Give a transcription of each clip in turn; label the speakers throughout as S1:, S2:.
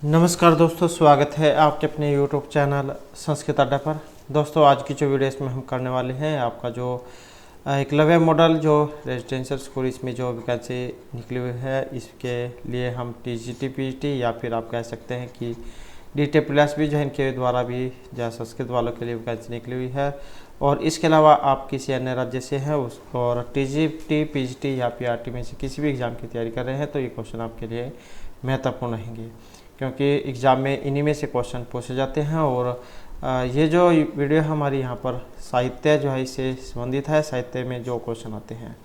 S1: नमस्कार दोस्तों, स्वागत है आपके अपने YouTube चैनल संस्कृत अड्डा पर। दोस्तों, आज की जो वीडियो इसमें हम करने वाले हैं आपका जो एकलव्य मॉडल जो रेजिडेंशियल स्कूल इसमें जो वैकेंसी निकली हुई है, इसके लिए हम TGT PGT या फिर आप कह सकते हैं कि DT+ भी जो है इनके द्वारा भी जो संस्कृत वालों के लिए वैकेंसी निकली हुई है। और इसके अलावा आप किसी अन्य राज्य से हैं उस और TGT PGT या PRT में से किसी भी एग्ज़ाम की तैयारी कर रहे हैं तो ये क्वेश्चन आपके लिए महत्वपूर्ण रहेंगे, क्योंकि एग्ज़ाम में इन्हीं में से क्वेश्चन पूछे जाते हैं। और ये जो वीडियो हमारी यहाँ पर साहित्य जो है इससे संबंधित है, साहित्य में जो क्वेश्चन आते हैं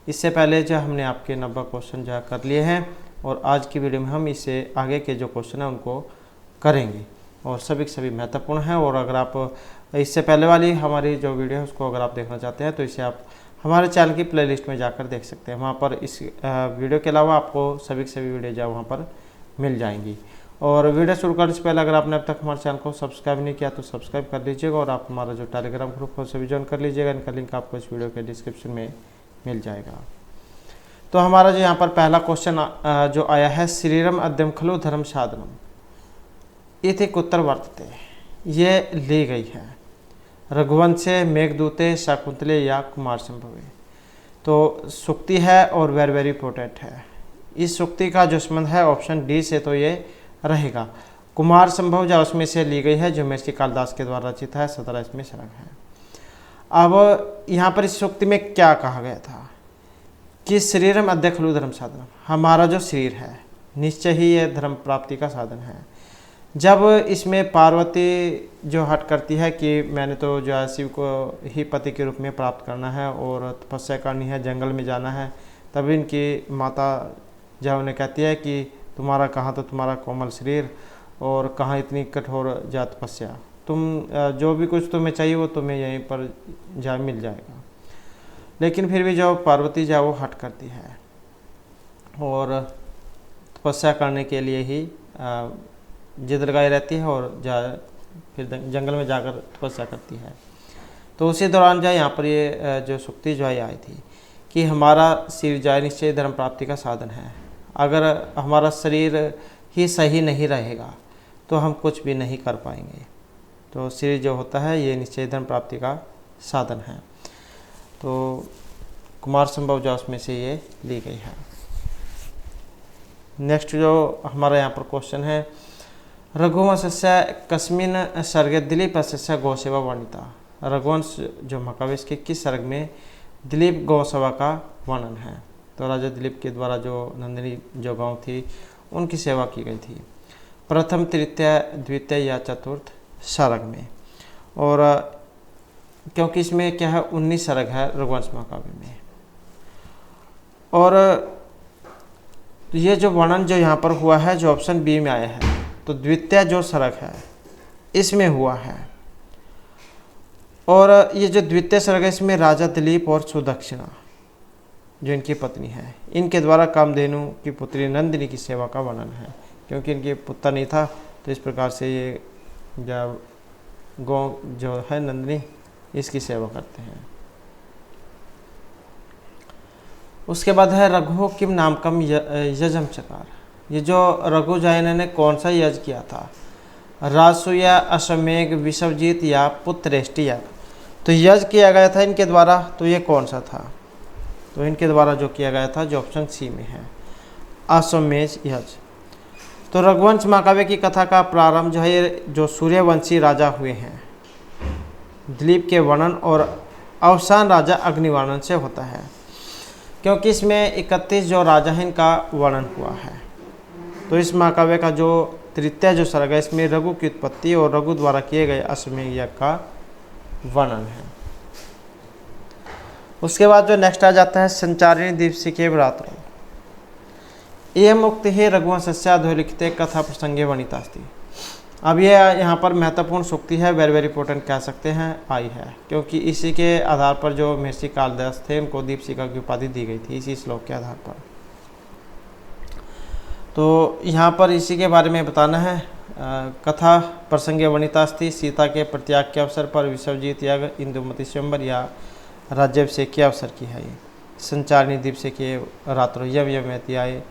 S1: इससे पहले जो हमने आपके 90 क्वेश्चन जो कर लिए हैं और आज की वीडियो में हम इससे आगे के जो क्वेश्चन हैं उनको करेंगे और सभी के सभी महत्वपूर्ण हैं। और अगर आप इससे पहले वाली हमारी जो वीडियो है उसको अगर आप देखना चाहते हैं तो इसे आप हमारे चैनल की प्लेलिस्ट में जाकर देख सकते हैं। वहाँ पर इस वीडियो के अलावा आपको सभी के सभी वीडियो जो वहाँ पर मिल जाएंगी। और वीडियो शुरू करने से पहले अगर आपने अब तक हमारे चैनल को सब्सक्राइब नहीं किया तो सब्सक्राइब कर लीजिएगा और आप हमारा जो टेलीग्राम ग्रुप है उसे भी ज्वाइन कर लीजिएगा। इनका लिंक आपको इस वीडियो के डिस्क्रिप्शन में मिल जाएगा। तो हमारा जो यहाँ पर पहला क्वेश्चन जो आया है, श्रीरम अद्यम खलु धर्म साधनम इति कुत्र वर्तते, ये ली गई है रघुवंशे, मेघदूते, शाकुंतले या कुमार संभवे। तो सूक्ति है और वेरी इंपॉर्टेंट है। इस सूक्ति का जो संबंध है ऑप्शन डी से तो ये रहेगा। कुमार संभव जो उसमें से ली गई है जो महर्षि कालिदास के द्वारा रचित है, 17 इसमें सरग है। अब यहाँ पर इस सूक्ति में क्या कहा गया था कि शरीरम अद्य खलु धर्म साधनम, हमारा जो शरीर है निश्चय ही ये धर्म प्राप्ति का साधन है। जब इसमें पार्वती जो हट करती है कि मैंने तो जो है शिव को ही पति के रूप में प्राप्त करना है और तपस्या करनी है, जंगल में जाना है, तब इनकी माता जब उन्हें कहती है कि तुम्हारा कहाँ तो तुम्हारा कोमल शरीर और कहाँ इतनी कठोर जा तपस्या, तुम जो भी कुछ तुम्हें चाहिए वो तुम्हें यहीं पर जा मिल जाएगा। लेकिन फिर भी जो पार्वती जो वो हट करती है और तपस्या करने के लिए ही जिद लगाई रहती है और फिर जंगल में जाकर तपस्या करती है। तो उसी दौरान जो यहाँ पर ये जो सूक्ति जो है आई थी कि हमारा शरीर जो निश्चय धर्म प्राप्ति का साधन है। अगर हमारा शरीर ही सही नहीं रहेगा तो हम कुछ भी नहीं कर पाएंगे। तो शरीर जो होता है ये निश्चय धर्म प्राप्ति का साधन है। तो कुमार संभव जो उसमें से ये ली गई है। नेक्स्ट जो हमारा यहाँ पर क्वेश्चन है, रघुवंशस्य कस्मिन सर्गे दिलीपस्य गौसेवा वर्णिता। रघुवंश जो महाकाव्य के किस सर्ग में दिलीप गौसेवा का वर्णन है। तो राजा दिलीप के द्वारा जो नंदिनी जो गांव थी उनकी सेवा की गई थी, प्रथम, तृतीय, द्वितीय या चतुर्थ सर्ग में। और क्योंकि इसमें क्या है 19 सर्ग है रघुवंश महाकाव्य में। और ये जो वर्णन जो यहाँ पर हुआ है जो ऑप्शन बी में आया है, तो द्वितीय जो सर्ग है इसमें हुआ है। और ये जो द्वितीय सर्ग है इसमें राजा दिलीप और सुदक्षिणा जो इनकी पत्नी है, इनके द्वारा कामधेनु की पुत्री नंदिनी की सेवा का वर्णन है। क्योंकि इनके पुत्र नहीं था तो इस प्रकार से ये जब गौ जो है नंदिनी इसकी सेवा करते हैं। उसके बाद है रघु किम नाम कम यजम चकार। ये जो रघु जैन ने कौन सा यज किया था, राजसूया, अश्वमेघ, विश्वजीत या पुत्रेष्टि यज्ञ। तो यज किया गया था इनके द्वारा, तो ये कौन सा था। तो इनके द्वारा जो किया गया था जो ऑप्शन सी में है, अश्वमेध यज्ञ। तो रघुवंश महाकाव्य की कथा का प्रारंभ जो है जो सूर्यवंशी राजा हुए हैं दिलीप के वर्णन और अवसान राजा अग्निवर्णन से होता है। क्योंकि इसमें 31 जो राजा हैं इनका वर्णन हुआ है। तो इस महाकाव्य का जो तृतीय जो सर्ग है इसमें रघु की उत्पत्ति और रघु द्वारा किए गए अश्वमेध यज्ञ का वर्णन है। उसके बाद जो नेक्स्ट आ जाता है, संचारिणी दीपशिखे भ्रातृ एवं मुक्त ही रघुवंशस्य अधोलिखिते कथा प्रसंगे वर्णितास्ति। अब ये यहाँ पर महत्वपूर्ण सूक्ति है, वेरी इंपॉर्टेंट कह सकते हैं आई है, क्योंकि इसी के आधार पर जो महर्षि कालिदास थे उनको दीपशिखा की उपाधि दी गई थी इसी श्लोक के आधार पर। तो यहाँ पर इसी के बारे में बताना है। कथा प्रसंगे वर्णितास्ति, सीता के प्रत्याग के अवसर पर विश्वजीत यज्ञ, इंदुमती स्वयंवर या राज्याभिषेक के अवसर की है। ये संचारिणी दीपशिखे रात्रो यम यमयति आए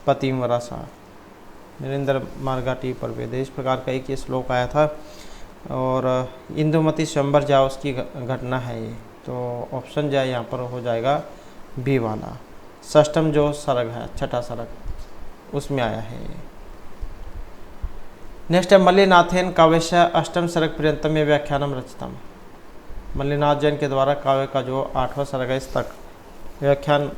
S1: पतिम रसा। नरेंद्र मारगाटी परवेदे, इस प्रकार का एक ये श्लोक आया था। और इंदुमती स्वयंवर जाओ उसकी घटना है ये। तो ऑप्शन जो है यहाँ पर हो जाएगा बी वाला, षष्ठम जो सर्ग है, छठा सर्ग, उसमें आया है ये। नेक्स्ट है मल्लिनाथेन काव्यस्य अष्टम सर्ग पर्यंतम में व्याख्यानम रचितम। मल्लिनाथ जैन के द्वारा काव्य का जो 8वां सर्ग है इस तक व्याख्यान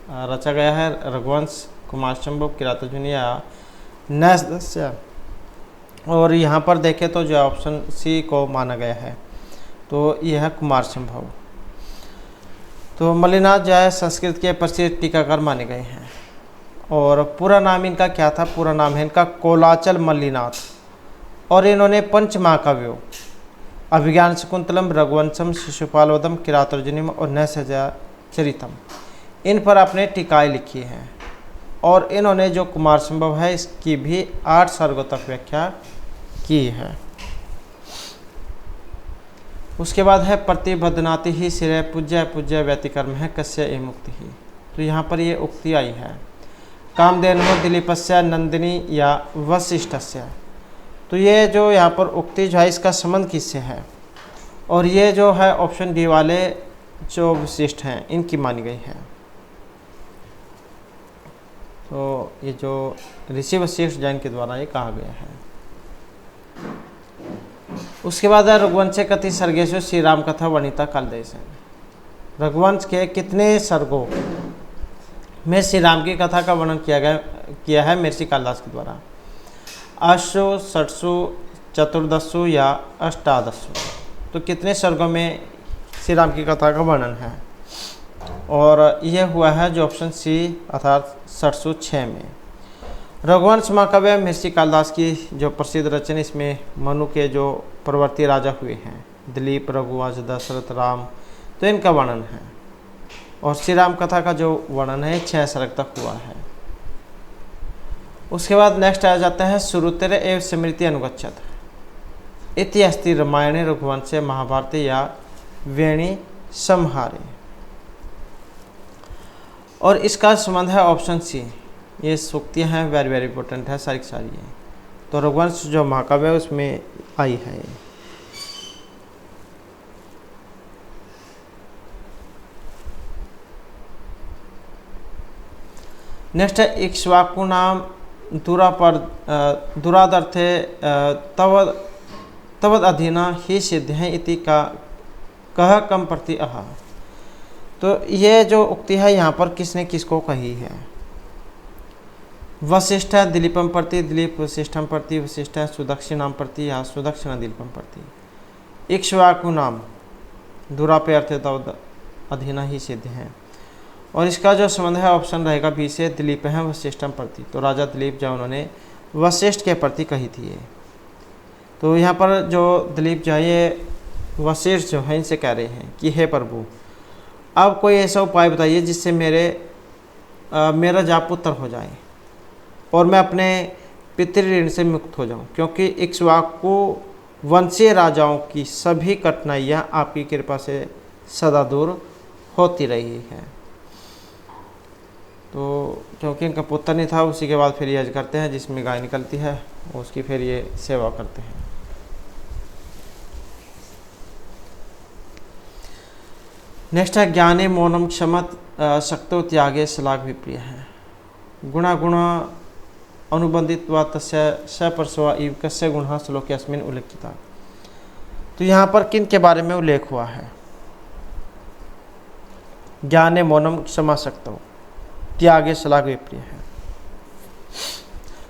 S1: रचा गया है। रघुवंश, कुमारसंभव, किरातजुनिया, नैषधस्य। और यहाँ पर देखें तो जो ऑप्शन सी को माना गया है, तो यह है कुमारसंभव। तो मल्लिनाथ जो है संस्कृत के प्रसिद्ध टीकाकार माने गए हैं। और पूरा नाम इनका क्या था? पूरा नाम है इनका कोलाचल मल्लिनाथ। और इन्होंने पंच महाकाव्यों अभिज्ञान शकुंतलम, रघुवंशम, शिशुपालवदम, किरातार्जुनीयम और नैषधीयचरितम, इन पर अपने टीकाएँ लिखी हैं। और इन्होंने जो कुमारसंभव है इसकी भी 8 सर्गों तक व्याख्या की है। उसके बाद है प्रतिबद्धनाति ही सिरे पूज्य पूज्य व्यतिकर्म है कस्य ए मुक्ति ही। तो यहाँ पर ये उक्ति आई है कामधेनु दिलीपस्य नंदिनी या वशिष्ठस्य। तो ये जो यहाँ पर उक्ति जो है इसका संबंध किससे है? और ये जो है ऑप्शन डी वाले जो वशिष्ठ हैं इनकी मानी गई है। तो ये जो ऋषि वशिष्ठ जैन के द्वारा ये कहा गया है। उसके बाद है रघुवंश कति सर्गेशु श्री राम कथा वर्णिता कालदेश। रघुवंश के कितने सर्गों में श्री राम की कथा का वर्णन किया है महर्षि कालिदास के द्वारा? 800, 600, 1400 या 1800। तो कितने सर्गों में श्री राम की कथा का वर्णन है? और यह हुआ है जो ऑप्शन सी अर्थात 706 में। रघुवंश महाकाव्य महर्षि कालिदास की जो प्रसिद्ध रचना, इसमें मनु के जो प्रवर्ती राजा हुए हैं, दिलीप, रघुवंश, दशरथ, राम, तो इनका वर्णन है। और श्री राम कथा का जो वर्णन है 6 सर्ग तक हुआ है। उसके बाद नेक्स्ट आ जाता है श्रुतेर एवं स्मृति अनुगच्छत इति अस्ति रामायणे रघुवंशे महाभारते या वेणी संहारे। और इसका संबंध है ऑप्शन सी। ये सूक्तियाँ हैं, वेरी वेरी इंपॉर्टेंट है सारी की सारी है। तो रघुवंश जो महाकाव्य है उसमें आई है। नेक्स्ट है इक्ष्वाकु नाम दुरादर्थे तवद अधीना ही सिद्ध है इति का कह कम प्रति अहा। तो ये जो उक्ति है यहाँ पर किसने किसको कही है? वशिष्ठ दिलीपम प्रति, दिलीप वशिष्ठम प्रति, वशिष्ठ सुदक्षिणाम प्रति या सुदक्षिणा दिलीपम प्रति। इक्ष्वाकु नाम दूरा पे अर्थ तवद अधीना ही सिद्ध है। और इसका जो संबंध है ऑप्शन रहेगा बी से, दिलीप है वशिष्ठम प्रति। तो राजा दिलीप जो उन्होंने वशिष्ठ के प्रति कही थी ये। तो यहाँ पर जो दिलीप जो है ये वशिष्ठ जो है इनसे कह रहे हैं कि हे प्रभु, अब कोई ऐसा उपाय बताइए जिससे मेरा जाप पुत्र हो जाए और मैं अपने पितृऋण से मुक्त हो जाऊं, क्योंकि इक्ष्वाकु वंशीय राजाओं की सभी कठिनाइयाँ आपकी कृपा से सदा दूर होती रही है। तो क्योंकि इनका पुत्र नहीं था, उसी के बाद फिर यज्ञ करते हैं जिसमें गाय निकलती है, उसकी फिर ये सेवा करते हैं। नेक्स्ट है ज्ञाने मौनम क्षमत शक्तो त्यागे श्लाघ विप्रिय है। गुणा अनुबंधित्वा तस्य सपर्शवा इव कस्य गुणः श्लोके अस्मिन् उल्लिखिता। तो यहाँ पर किन के बारे में उल्लेख हुआ है? ज्ञाने मौनम क्षमा शक्तो त्यागे श्लाघ विप्रिय है।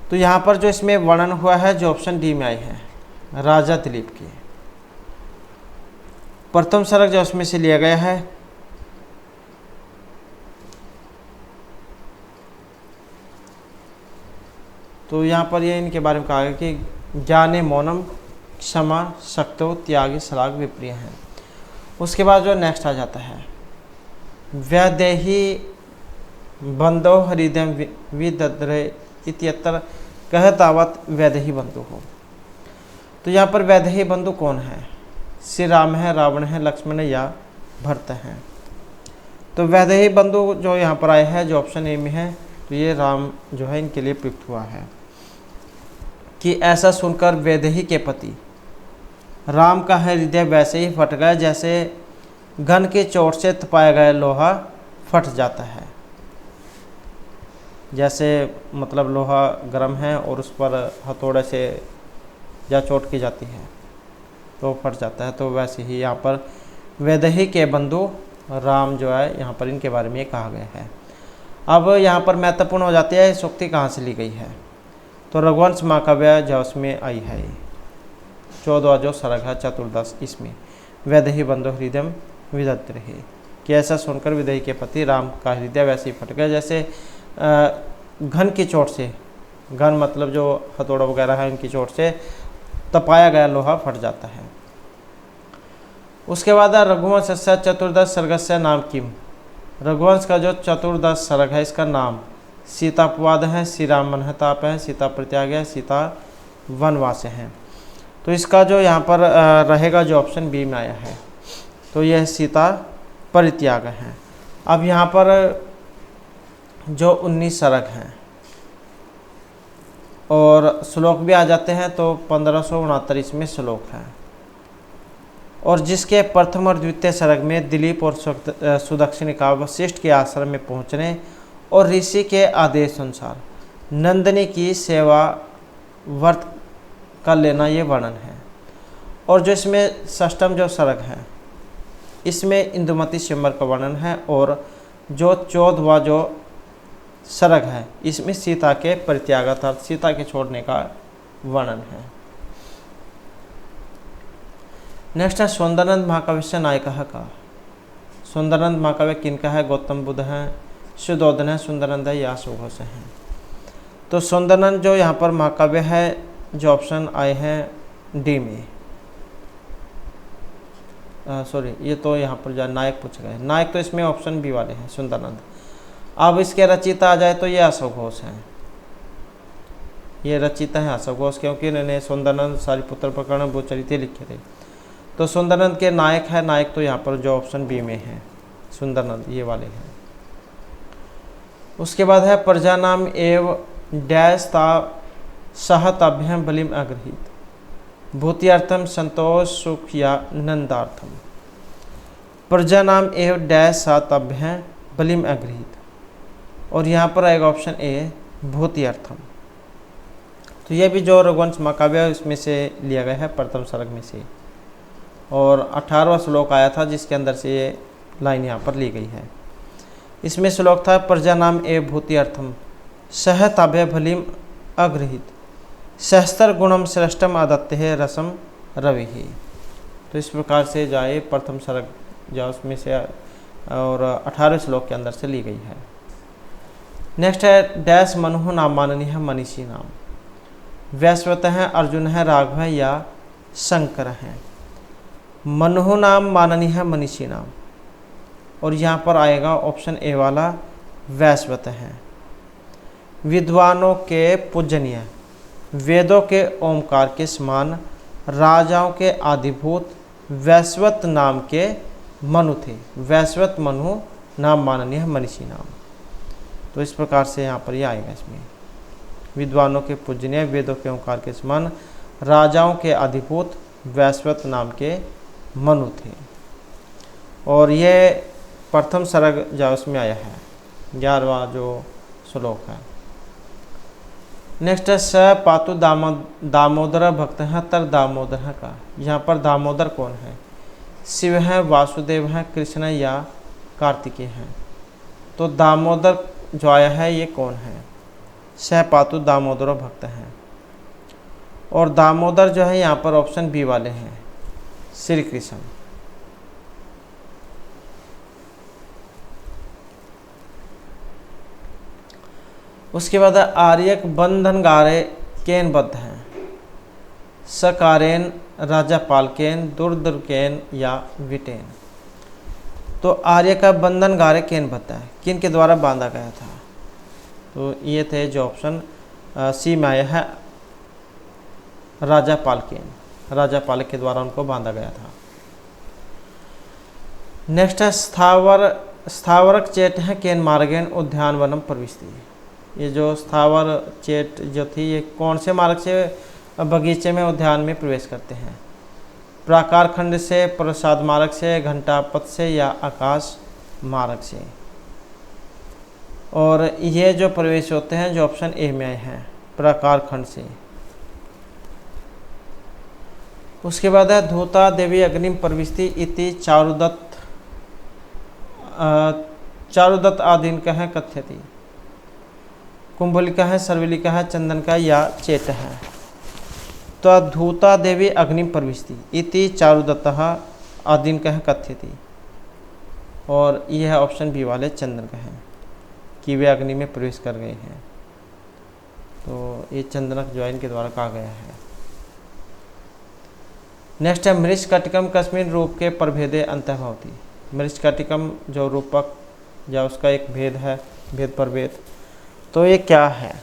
S1: तो यहाँ पर जो इसमें वर्णन हुआ है जो ऑप्शन डी में आई है, राजा दिलीप की प्रथम सर्ग जो उसमें से लिया गया है। तो यहाँ पर ये इनके बारे में कहा गया कि ज्ञाने मौनम क्षमा शक्तो त्यागे श्लाघ विप्रिय है। उसके बाद जो नेक्स्ट आ जाता है वैदेही बंधो हृदय विदद्रे इत्यत्र कह तावत वैदेही बंधु हो। तो यहाँ पर वैदेही बंधु कौन है? श्री राम है, रावण है, लक्ष्मण है या भरत है। तो वैदेही बंधु जो यहाँ पर आए हैं जो ऑप्शन ए में है, तो ये राम जो है इनके लिए प्रयुक्त हुआ है। कि ऐसा सुनकर वैदेही के पति राम का हृदय वैसे ही फट गया जैसे घन की चोट से तपाया गया लोहा फट जाता है। जैसे मतलब लोहा गर्म है और उस पर हथौड़े से या चोट की जाती है तो फट जाता है, तो वैसे ही यहाँ पर वैदेही के बंधु राम जो है यहाँ पर इनके बारे में कहा गया है। अब यहाँ पर महत्वपूर्ण हो जाती है सूक्ति कहाँ से ली गई है, तो रघुवंश महाकाव्य जो उसमें आई है 14वां जो सर्ग है चतुर्दश, इसमें वैदेही बंधु हृदय विदग्ध रहे कि ऐसा सुनकर वैदेही के पति राम का हृदय वैसे ही फट गया जैसे घन की चोट से, घन मतलब जो हथौड़ा वगैरह है उनकी चोट से तपाया गया लोहा फट जाता है। उसके बाद रघुवंश से चतुर्दश सर्ग से नाम किम, रघुवंश का जो चतुर्दश सर्ग है इसका नाम सीतापवाद है, श्री राम मनहताप है, सीता परित्याग है, सीता वनवास है। तो इसका जो यहाँ पर रहेगा जो ऑप्शन बी में आया है तो यह सीता परित्याग है। अब यहाँ पर जो 19 सर्ग हैं और श्लोक भी आ जाते हैं तो 1569 इसमें श्लोक है, और जिसके प्रथम और द्वितीय सर्ग में दिलीप और सुदक्षिणी का वशिष्ठ के आश्रम में पहुँचने और ऋषि के आदेश अनुसार नंदिनी की सेवा व्रत कर लेना ये वर्णन है। और जो इसमें षष्ठम जो सर्ग है इसमें इंदुमती स्वयंवर का वर्णन है, और जो 14वां जो सर्ग है इसमें सीता के परित्याग अर्थात सीता के छोड़ने का वर्णन है। नेक्स्ट है सुंदरानंद महाकाव्य से नायक का, सुंदरानंद महाकाव्य किनका है, गौतम बुद्ध हैं, शुद्धोधन है, सुंदरानंद है या सुघोष हैं। तो सुंदरानंद जो यहाँ पर महाकाव्य है जो ऑप्शन आए हैं डी में, सॉरी ये तो यहाँ पर जो नायक पूछे गए, नायक तो इसमें ऑप्शन बी वाले हैं सुंदरानंद। अब इसके रचयिता आ जाए तो ये अशोक घोष हैं, ये रचयिता है अशोक घोष, क्योंकि इन्होंने सुंदरानंद सारिपुत्र प्रकरण भूचरित्र लिखे थे। तो सुंदरानंद के नायक है, नायक तो यहाँ पर जो ऑप्शन बी में है सुंदरानंद ये वाले हैं। उसके बाद है प्रजा नाम एव डैश ता सहतभ्यम बलिम अग्रहित, भूतियार्थम संतोष सुख या नंदार्थम। प्रजा नाम एव डैश सहतभ्यम बलिम अग्रहित, और यहाँ पर आएगा ऑप्शन ए भूतियार्थम। तो ये भी जो रघुवंश महाकाव्य इसमें से लिया गया है प्रथम सर्ग में से, और 18वां श्लोक आया था जिसके अंदर से ये लाइन यहाँ पर ली गई है। इसमें श्लोक था प्रजा नाम ए भूतियार्थम सहताभ्य भलिम अग्रहित, सहस्त्र गुणम श्रेष्ठम आदत्य है रसम रवि ही। तो इस प्रकार से जाए प्रथम सर्ग जो उसमें से और 18वें श्लोक के अंदर से ली गई है। नेक्स्ट है डैश मनु नाम माननीय है मनीषी नाम, वैश्वत हैं, अर्जुन है, राघव है या शंकर हैं। मनु नाम माननीय है मनीषी नाम, और यहाँ पर आएगा ऑप्शन ए वाला वैश्वत हैं। विद्वानों के पूजनीय, वेदों के ओमकार के समान, राजाओं के आदिभूत, वैश्वत नाम के मनु थे, वैश्वत मनु नाम माननीय है मनीषी नाम। तो इस प्रकार से यहाँ पर ये आएगा इसमें विद्वानों के पूजनीय, वेदों के ओंकार के समान, राजाओं के आदिभूत, वैश्वत नाम के मनु थे। और ये प्रथम सर्ग जो उसमें आया है 11वां जो श्लोक है। नेक्स्ट है स पातु दामोदर भक्त हैं तर दामोदर है का, यहाँ पर दामोदर कौन है, शिव है, वासुदेव है, कृष्ण है या कार्तिकेय हैं। तो दामोदर जो आया है ये कौन है, स पातु दामोदर भक्त हैं, और दामोदर जो है यहाँ पर ऑप्शन बी वाले हैं श्री कृष्ण। उसके बाद आर्यक बंधन गारे केन बद्ध हैं, सकारेन, राजा पालकेन, दुर्दुर्केन या विटेन। तो आर्य का बंधन गारे केन बद्ध है, किन के द्वारा बांधा गया था। तो ये थे जो ऑप्शन सी में आया है राजा पालकेन, राजा पालक के द्वारा उनको बांधा गया था। नेक्स्ट है स्थावरक चेट है केन मार्गेन उद्यानवनम प्रविष्टि। ये जो स्थावर चेट जो थी ये कौन से मार्ग से बगीचे में, उद्यान में प्रवेश करते हैं। प्राकार खंड से, प्रसाद मार्ग से, घंटा पथ से या आकाश मार्ग से। और ये जो प्रवेश होते हैं जो ऑप्शन ए में हैं, प्राकार खंड से। उसके बाद है धूता देवी अग्निम प्रविष्टि इति चारुदत्त आदीन का है कथ्यति। कुंभलिका है, सर्वलिका है, चंदन का या चेट है। तो धूता देवी अग्निम प्रविष्टि इति चारुदत्त आदीन का है कथ्यति। और यह ऑप्शन बी वाले चंदन का है कि वे अग्नि में प्रवेश कर गए हैं। तो ये चंदनक जो है इनके द्वारा कहा गया है। नेक्स्ट है मृच्छकटिकम कस्मिन रूप के प्रभेदे अंतर्भवति। मृच्छकटिकम जो रूपक या उसका एक भेद है, भेद प्रभेद, तो ये क्या है?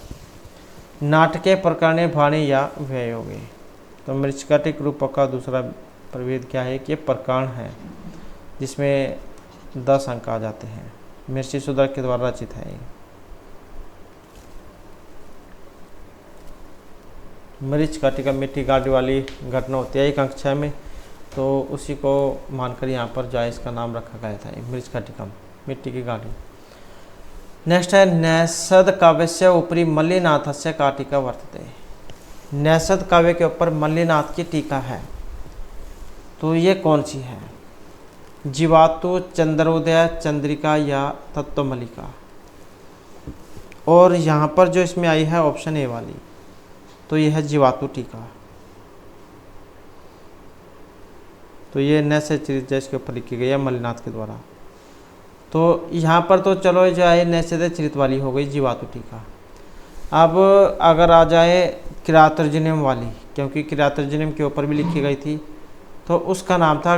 S1: नाटके प्रकरणे भाणी या व्ययोगे। तो मृच्छकटिक रूपक का दूसरा प्रभेद क्या है कि प्रकरण है जिसमें 10 अंक आ जाते हैं। मिर्ची सुधर के द्वारा रचित है ये। मृच्छकटिका मिट्टी गाड़ी वाली घटना होती है एक अंक 6 में, तो उसी को मानकर यहाँ पर जो है इसका नाम रखा गया था, मृच्छकटिकम, मिट्टी की गाड़ी। नेक्स्ट है नैषध काव्य से ऊपरी मल्लिनाथ से का टीका वर्तते। नैषध काव्य के ऊपर मल्लिनाथ की टीका है, तो ये कौन सी है? जीवातु, चंद्रोदय, चंद्रिका या तत्वमलिका। और यहाँ पर जो इसमें आई है ऑप्शन ए वाली, तो यह है जीवातु टीका। तो ये नैषध चरित इसके ऊपर लिखी गई है मल्लिनाथ के द्वारा। तो यहाँ पर तो चलो जो है नैषध चरित वाली हो गई जीवातु टीका। अब अगर आ जाए किरातर्जुनीयम वाली, क्योंकि किरातर्जुनीयम के ऊपर भी लिखी गई थी, तो उसका नाम था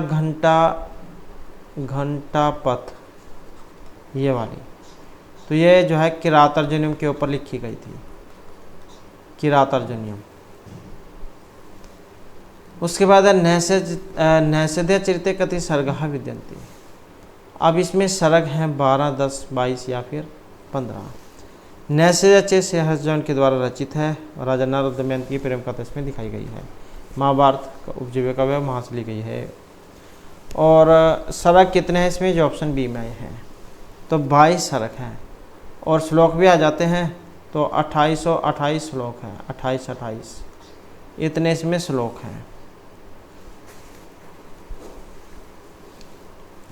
S1: घंटा पथ, ये वाली। तो ये जो है किरातर्जुनीयम के ऊपर लिखी गई थी, किरातर्जुनीयम। उसके बाद है नैषधीय चरिते कति सर्गा विद्यन्ते। अब इसमें सर्ग हैं 12, 10, 22 या फिर 15। नैषधीय चरित सहस्रजन के द्वारा रचित है। राजा नल और दमयंती की प्रेम कथा इसमें दिखाई गई है। महाभारत का उपजीव्य काव्य वहाँ से ली गई है। और सर्ग कितने हैं इसमें? जो ऑप्शन बी में आए हैं, तो 22 सर्ग हैं। और श्लोक भी आ जाते हैं, तो 2828 श्लोक हैं, 28 इतने इसमें श्लोक हैं।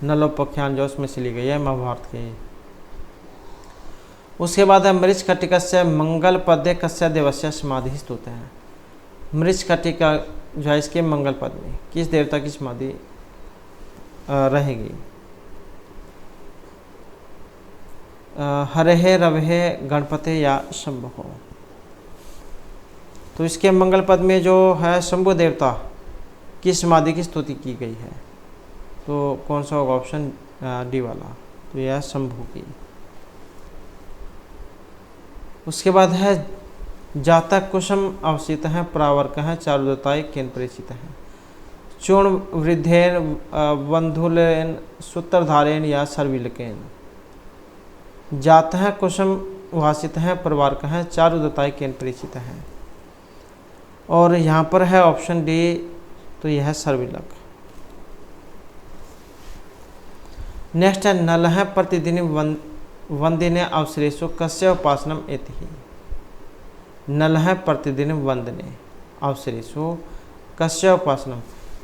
S1: नलोपाख्यान जो उसमें से ली गई है महाभारत के। उसके बाद है मृच्छकटिकस्य मंगल पद्य कस्य देवस्य समाधि स्तुत है। मृच्छकटिका जो है इसके मंगल पद में किस देवता की समाधि रहेगी? हरे रवे गणपति या शंभु। तो इसके मंगल पद में जो है शंभु देवता की समाधि की स्तुति की गई है। तो कौन सा होगा? ऑप्शन डी वाला, तो यह शंभु की। उसके बाद है जातक कुसुम अवसित है, प्रावर्क है, चारुदत्ताय केन प्रेषित है। चूर्ण वृद्धेन बंधुलेन सूत्रधारेन या सर्विलकेन। जात है कुसुम वासित है, प्रवार्क है, चारुदत्ताय केन प्रेषित है। और यहाँ पर है ऑप्शन डी, तो यह है सर्विलक। नेक्स्ट है नल है प्रतिदिन वंदने अवसरेशु कस्य उपासनम एति। नल है प्रतिदिन वंदने अवसरेशु कस्य उपासनम।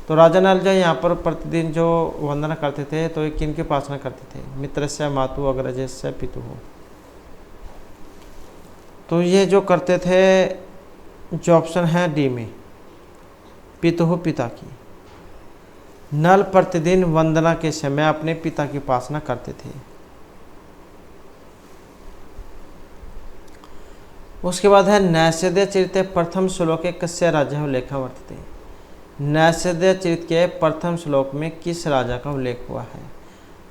S1: तो राजा नल जो यहाँ पर प्रतिदिन जो वंदना करते थे, तो किन की उपासना करते थे? मित्रस्य, मातु, अग्रजस्य, पितु। तो ये जो करते थे, जो ऑप्शन है डी में, पितु, पिता की। नल प्रतिदिन वंदना के समय अपने पिता की उपासना करते थे। उसके बाद है नैषधीय चरिते प्रथम श्लोके कस्य राजा उल्लेख वर्तते। नैषधीय चरित के प्रथम श्लोक में किस राजा का उल्लेख हुआ है?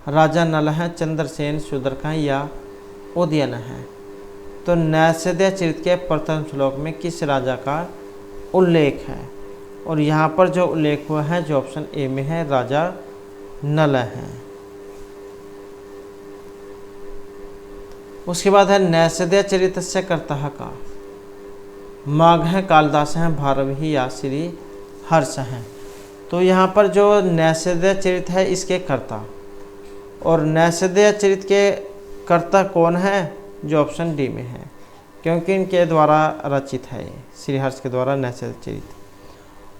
S1: राजा नल है, चंद्रसेन, शूद्रक है या उदयन है। तो नैषधीय चरित के प्रथम श्लोक में किस राजा का उल्लेख है? और यहाँ पर जो उल्लेख हुआ है जो ऑप्शन ए में है, राजा नल है। उसके बाद है नैषधीय चरित से कर्ता का। माघ हैं, कालिदास हैं, भारवी या श्री हर्ष हैं। तो यहाँ पर जो नैषधीय चरित है इसके कर्ता, और नैषधीय चरित के कर्ता कौन है, जो ऑप्शन डी में है, क्योंकि इनके द्वारा रचित है ये, श्रीहर्ष के द्वारा नैषधीय चरित।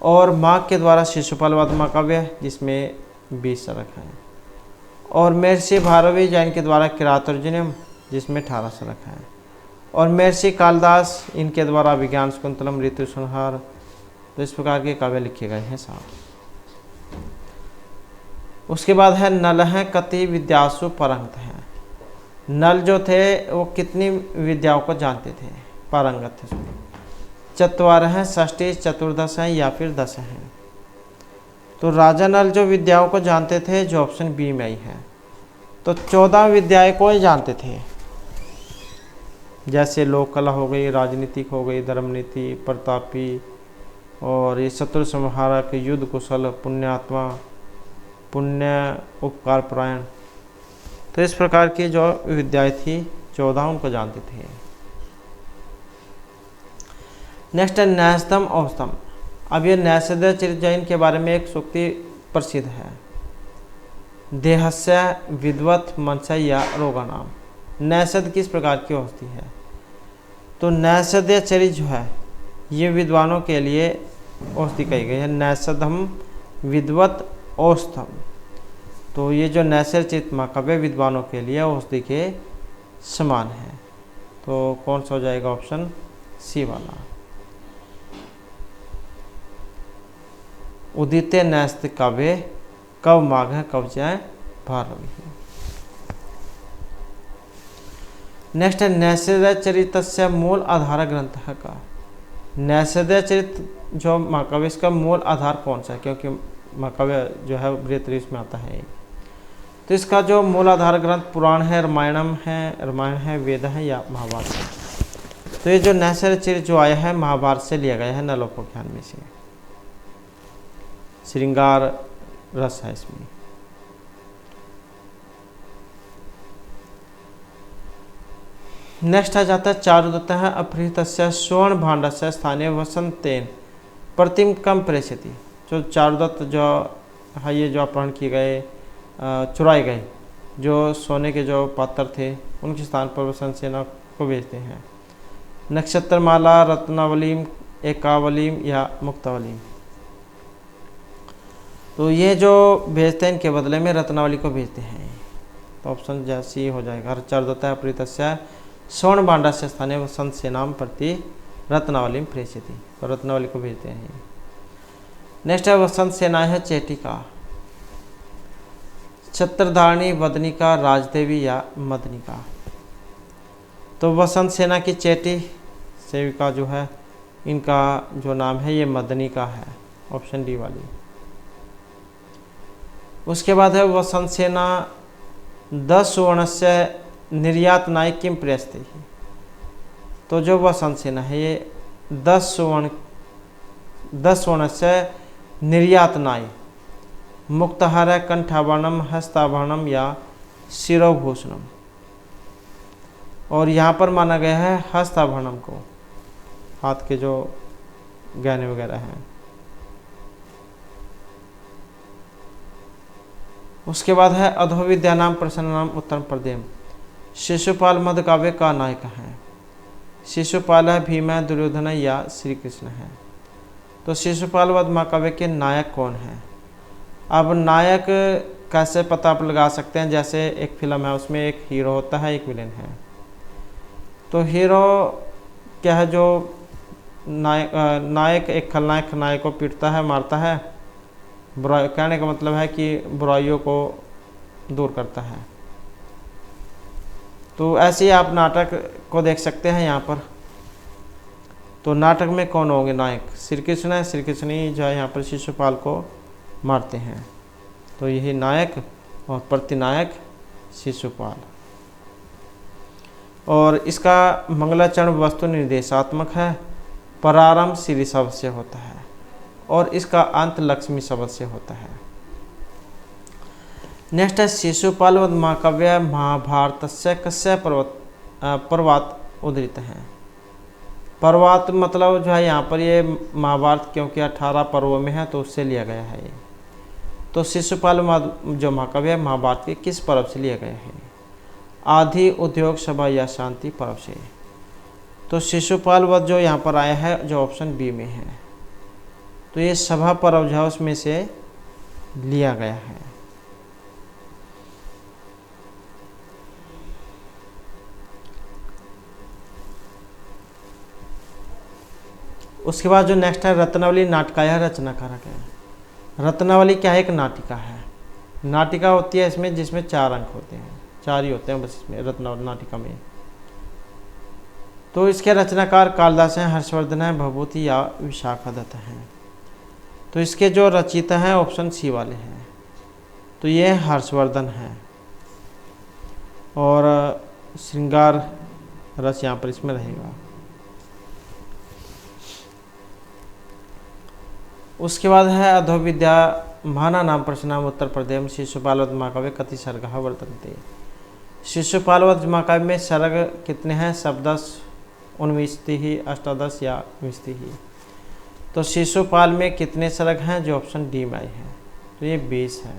S1: और माघ के द्वारा शिशुपाल वध महाकाव्य जिसमें 20 सरक हैं, और महर्षि भारवी जैन के द्वारा किरातार्जुनीयम जिसमें 18 सरक हैं, और महर्षि कालिदास इनके द्वारा विज्ञान शाकुंतलम, ऋतु संहार। तो इस प्रकार के काव्य लिखे गए हैं साहब। उसके बाद है नल हैं कति विद्यासु पारंगत हैं। नल जो थे वो कितनी विद्याओं को जानते थे, पारंगत थे। चतवार हैं, षष्ठी, चतुर्दश हैं या फिर 10 हैं। तो राजा नल जो विद्याओं को जानते थे, जो ऑप्शन बी में ही है। तो 14 विद्याएं को ही जानते थे, जैसे लोक कला हो गई, राजनीतिक हो गई, धर्मनीति, प्रतापी, और ये शत्रु संहारक, युद्ध कुशल, पुण्यात्मा, पुण्य उपकार परायण। तो इस प्रकार की जो विद्याएं थी 14 उनको जानते थे। नेक्स्ट है न्यासतम औस्तम। अब ये नैषधीय चरित जैन के बारे में एक सूक्ति प्रसिद्ध है, देहस्य विद्वत मनसा या रोगानाम। नैषध किस प्रकार की औषधि है, तो नैषधीय चरित जो है ये विद्वानों के लिए औषधि कही गई है। नैषधम विद्वत औषधम। तो ये जो नैषधीय चरित महाकाव्य विद्वानों के लिए औषधि के समान है। तो कौन सा हो जाएगा, ऑप्शन सी वाला। उदित नैषध काव्य कव माघ कव जाए भारवी। नेक्स्ट है नैषधीय चरित से मूल आधार ग्रंथ का। नैषधीय चरित जो महाकाव्य इसका मूल आधार कौन सा है, क्योंकि महाकाव्य जो है बृहत्तरीस में आता है। तो इसका जो मूल आधार ग्रंथ पुराण है, रामायण है, वेद है या महाभारत है। तो ये जो नैषधीय चरित जो आया है महाभारत से लिया गया है, नलोपाख्यान में से। श्रृंगार रस है इसमें। नेक्स्ट आ जाता है चारुदत्त है अपहृतस्य स्वर्ण भांडस्य स्थानीय वसंतेन प्रतिम कम प्रेषति। जो चारुदत्त जो है ये जो अपहरण किए गए, चुराए गए जो सोने के जो पात्र थे उनके स्थान पर वसंत सेना को भेजते हैं। नक्षत्रमाला, रत्नावलीम, एकावलीम या मुक्तावलीम। तो ये जो भेजते हैं इनके बदले में रत्नावली को भेजते हैं। तो ऑप्शन जैसे ही हो जाएगा। चारुदत्त अपहृतस्य स्वर्ण भांडस्य स्थानीय वसंत सेनाम प्रति रत्नावलीम प्रेषति। तो रत्नावली को भेजते हैं। नेक्स्ट है वसंत सेना है चेटिका, छत्रधारणी, वदनिका, राजदेवी या मदनिका। तो वसंत सेना की चेटी सेविका जो है इनका जो नाम है ये मदनिका है, ऑप्शन डी वाली। उसके बाद है वसंत सेना 10 सुवर्ण से निर्यात नाय किम प्रेषते। तो जो वसंत सेना है ये 10 स्वर्ण से निर्यात नाय मुक्तहार, कंठाभरणम, हस्ताभरणम या शिरोभूषणम। और यहाँ पर माना गया है हस्ताभरणम को, हाथ के जो गहने वगैरह हैं। उसके बाद है अधोविद्या नाम प्रसन्न नाम उत्तर प्रदेश। शिशुपाल मध्यकाव्य का नायक है। शिशुपाल है, भीम है, दुर्योधन है या श्री कृष्ण है। तो शिशुपाल वध महाकाव्य के नायक कौन है। अब नायक कैसे पता आप लगा सकते हैं, जैसे एक फिल्म है उसमें एक हीरो होता है, एक विलेन है। तो हीरो क्या है, जो नायक एक खलनायक नायक को पीटता है, मारता है। बुराई, कहने का मतलब है कि बुराइयों को दूर करता है। तो ऐसे ही आप नाटक को देख सकते हैं यहाँ पर। तो नाटक में कौन होंगे नायक, श्री कृष्ण है। श्री कृष्ण ही जो है यहाँ पर शिशुपाल को मारते हैं। तो यही नायक और प्रतिनायक शिशुपाल। और इसका मंगलाचरण वस्तु निर्देशात्मक है, प्रारंभ श्री शब्द से होता है और इसका अंत लक्ष्मी शब्द से होता है। नेक्स्ट है शिशुपाल वध महाकाव्य महाभारत से कस्य पर्वत उद्धृत हैं। पर्वात मतलब जो है यहाँ पर ये महाभारत, क्योंकि 18 पर्वों में है तो उससे लिया गया है ये। तो शिशुपाल जो महाकाव्य है महाभारत के किस पर्व से लिया गया है? आदि, उद्योग, सभा या शांति पर्व से। तो शिशुपाल वध जो यहाँ पर आया है जो ऑप्शन बी में है, तो ये सभा पर्व जो है उसमें से लिया गया है। उसके बाद जो नेक्स्ट है रत्नावली नाटकाया रचनाकारक है। रत्नावली क्या है? एक नाटिका है। नाटिका होती है इसमें जिसमें 4 अंक होते हैं, 4 ही होते हैं बस इसमें रत्नावली नाटिका में। तो इसके रचनाकार कालिदास हैं, हर्षवर्धन है, भभूति या विशाखादत्त हैं। तो इसके जो रचयिता हैं ऑप्शन सी वाले हैं, तो ये हर्षवर्धन है। और श्रृंगार रस यहाँ पर इसमें रहेगा। उसके बाद है अधोविद्या महाना नाम प्रश्नाम उत्तर प्रदेश शिशुपालवध महाकाव्य कति सर्गः वर्तन्ते। शिशुपालवध महाकाव्य में सर्ग कितने हैं? सप्तदश, 19, अष्टादश या 20। तो शिशुपाल में कितने सर्ग हैं? जो ऑप्शन डी में आई है, तो ये 20 है।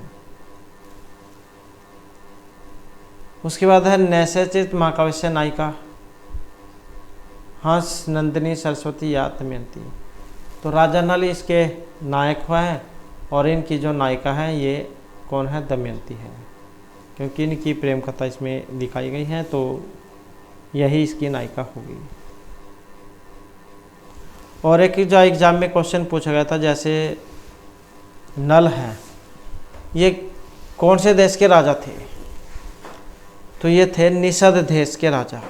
S1: उसके बाद है नैषचित महाकाव्य से नायिका हंस, नंदिनी, सरस्वती या दमयंती। तो राजा नल इसके नायक हैं और इनकी जो नायिका है ये कौन है? दमयंती है, क्योंकि इनकी प्रेम कथा इसमें दिखाई गई है, तो यही इसकी नायिका होगी। और एक जो एग्जाम में क्वेश्चन पूछा गया था, जैसे नल है, ये कौन से देश के राजा थे? तो ये थे निषद देश के राजा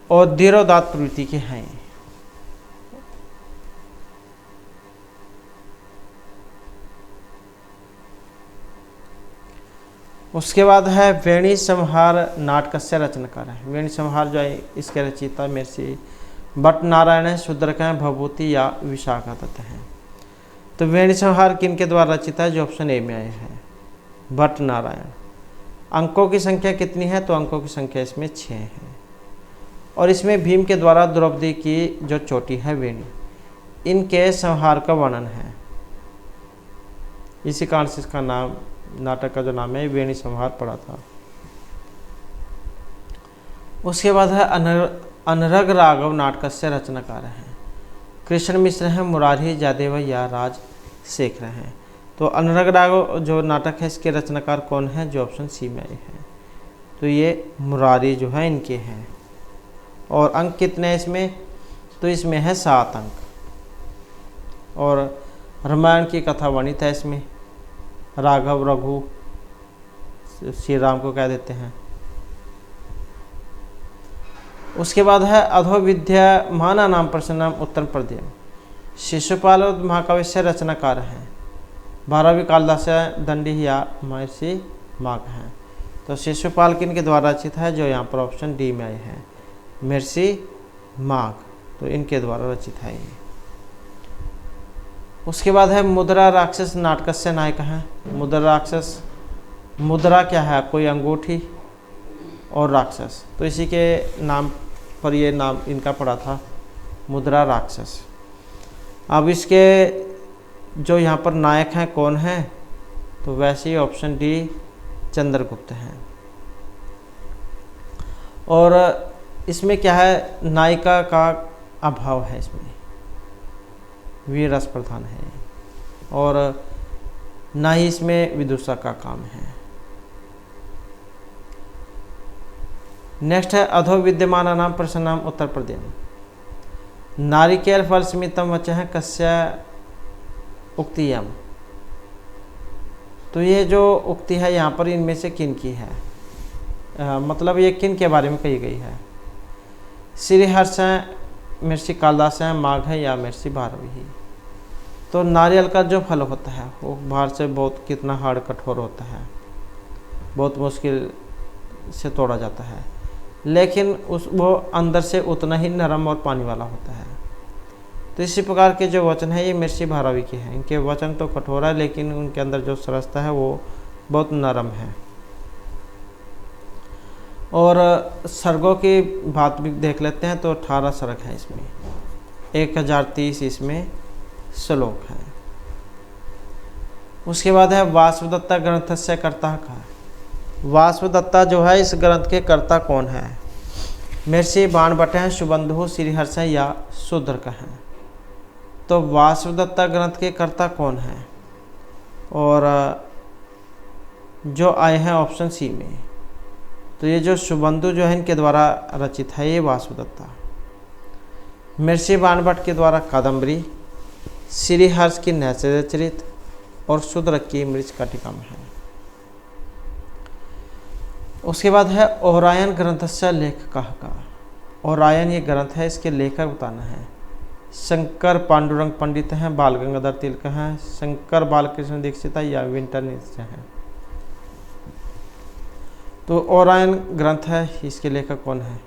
S1: और धीरोदात्त प्रवृत्ति के हैं। उसके बाद है वेणी संहार नाटक से रचनाकार है। वेणी संहार जो है इसके रचयिता महर्षि भट्ट नारायण है, शूद्रक हैं, भभूति या विशाखादत्त हैं। तो वेणी संहार किन के द्वारा रचित है? जो ऑप्शन ए में आए हैं, भट्ट नारायण। अंकों की संख्या कितनी है? तो अंकों की संख्या इसमें 6 है। और इसमें भीम के द्वारा द्रौपदी की जो चोटी है वेणी, इनके संहार का वर्णन है। इसी कारण से इसका नाम, नाटक का जो नाम है वेणी संहार पड़ा था। उसके बाद है अनरग राघव नाटक से रचनाकार हैं। कृष्ण मिश्र हैं, मुरारी, जयदेव या राजशेखर हैं। तो अनरग राघव जो नाटक है इसके रचनाकार कौन है? जो ऑप्शन सी में आए हैं, तो ये मुरारी जो है इनके हैं। और अंक कितने हैं इसमें? तो इसमें है 7 अंक। और रामायण की कथा वर्णित है इसमें। राघव, रघु, श्री राम को कह देते हैं। उसके बाद है अधोविद्या माना नाम प्रसन्नम उत्तर प्रदेश। शिशुपाल महाकाव्य से रचनाकार हैं। 12वीं कालिदास दंडी या महर्षि माघ हैं। तो शिशुपाल किन के द्वारा रचित है? जो यहाँ पर ऑप्शन डी में आए हैं, महर्षि माघ। तो इनके द्वारा रचित है ये। उसके बाद है मुद्रा राक्षस नाटक से नायक हैं। मुद्रा राक्षस, मुद्रा क्या है? कोई अंगूठी और राक्षस, तो इसी के नाम पर ये नाम इनका पड़ा था, मुद्रा राक्षस। अब इसके जो यहाँ पर नायक हैं कौन हैं? तो वैसे ही ऑप्शन डी चंद्रगुप्त हैं। और इसमें क्या है? नायिका का अभाव है इसमें, वीर रस प्रधान है, और ना ही इसमें विदूषक का काम है। नेक्स्ट है अधो विद्यमान नाम प्रसन्नाम उत्तर प्रदेश। नारिकेल फल स्मितम वच है कस्य उक्तियम। तो ये जो उक्ति है यहाँ पर इनमें से किन की है? मतलब ये किन के बारे में कही गई है? श्रीहर्ष हैं, महर्षि कालिदास हैं, माघ है या महर्षि भारवी। तो नारियल का जो फल होता है वो बाहर से बहुत कितना हार्ड कठोर होता है, बहुत मुश्किल से तोड़ा जाता है, लेकिन वो अंदर से उतना ही नरम और पानी वाला होता है। तो इसी प्रकार के जो वचन है ये महर्षि भारवी के हैं। इनके वचन तो कठोर है लेकिन उनके अंदर जो सरसता है वो बहुत नरम है। और सर्गों की बात भी देख लेते हैं तो 18 सर्ग हैं इसमें, 1030 इसमें श्लोक हैं। उसके बाद है वासवदत्ता ग्रंथस्य कर्ता का। वासवदत्ता जो है इस ग्रंथ के कर्ता कौन है? महर्षि बाणभट्ट हैं, सुबंधु, श्रीहर्ष या शूद्रक हैं। तो वासवदत्ता ग्रंथ के कर्ता कौन है? और जो आए हैं ऑप्शन सी में, तो ये जो सुबंधु जो है इनके द्वारा रचित है ये वासवदत्ता। महर्षि बाणभट्ट के द्वारा कादम्बरी, श्रीहर्ष की नैषधीयचरित और शूद्रक की मृच्छकटिकम है। उसके बाद है ओरायन ग्रंथस्य लेखकः का। ओरायन ये ग्रंथ है, इसके लेखक बताना है। शंकर पांडुरंग पंडित हैं, बाल गंगाधर तिलक हैं, शंकर बालकृष्ण दीक्षित या विंटर निश्चय हैं। तो ओरायन ग्रंथ है, इसके लेखक कौन है?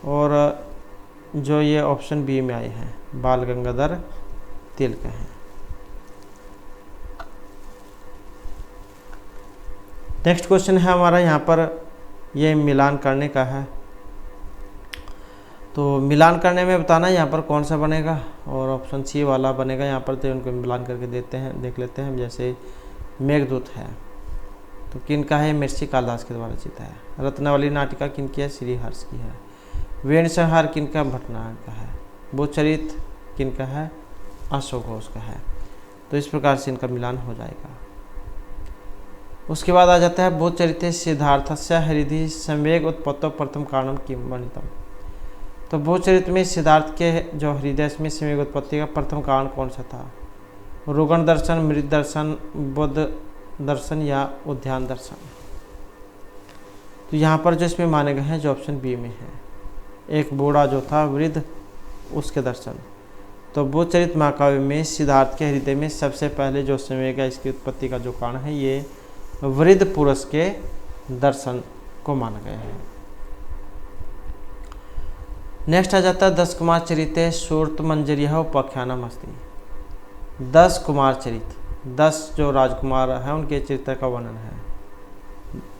S1: और जो ये ऑप्शन बी में आए हैं बाल गंगाधर तिलक हैं। नेक्स्ट क्वेश्चन है हमारा यहाँ पर, ये मिलान करने का है। तो मिलान करने में बताना यहाँ पर कौन सा बनेगा, और ऑप्शन सी वाला बनेगा यहाँ पर। तो उनको मिलान करके देख लेते हैं। जैसे मेघदूत है तो किनका है? महर्षि कालिदास के द्वारा रचित है। रत्नावली नाटिका किनकी है? श्रीहर्ष की है। वेणुसंहार किनका? भट्टनारायण का है। बोधचरित किनका है? अशोक घोष का है। तो इस प्रकार से इनका मिलान हो जाएगा। उसके बाद आ जाता है बोधचरिते सिद्धार्थस्य हृदय संवेग उत्पत्तो प्रथम कारणम किम वर्णितम। तो बोधचरित में सिद्धार्थ के जो हृदय में संवेग उत्पत्ति का प्रथम कारण कौन सा था? रुगण दर्शन, मृत दर्शन, बुद्ध दर्शन या उद्यान दर्शन। तो यहाँ पर जो इसमें माने गए हैं जो ऑप्शन बी में है, एक बूढ़ा जो था वृद्ध उसके दर्शन। तो बोधचरित महाकाव्य में सिद्धार्थ के हृदय में सबसे पहले जो संवेग है इसकी उत्पत्ति का जो कारण है ये वृद्ध पुरुष के दर्शन को माना गया है। नेक्स्ट आ जाता है 10 कुमार चरिते सूर्त मंजरिया उपाख्यानम अस्ति। 10 कुमार चरित, 10 जो राजकुमार हैं उनके चरित्र का वर्णन है।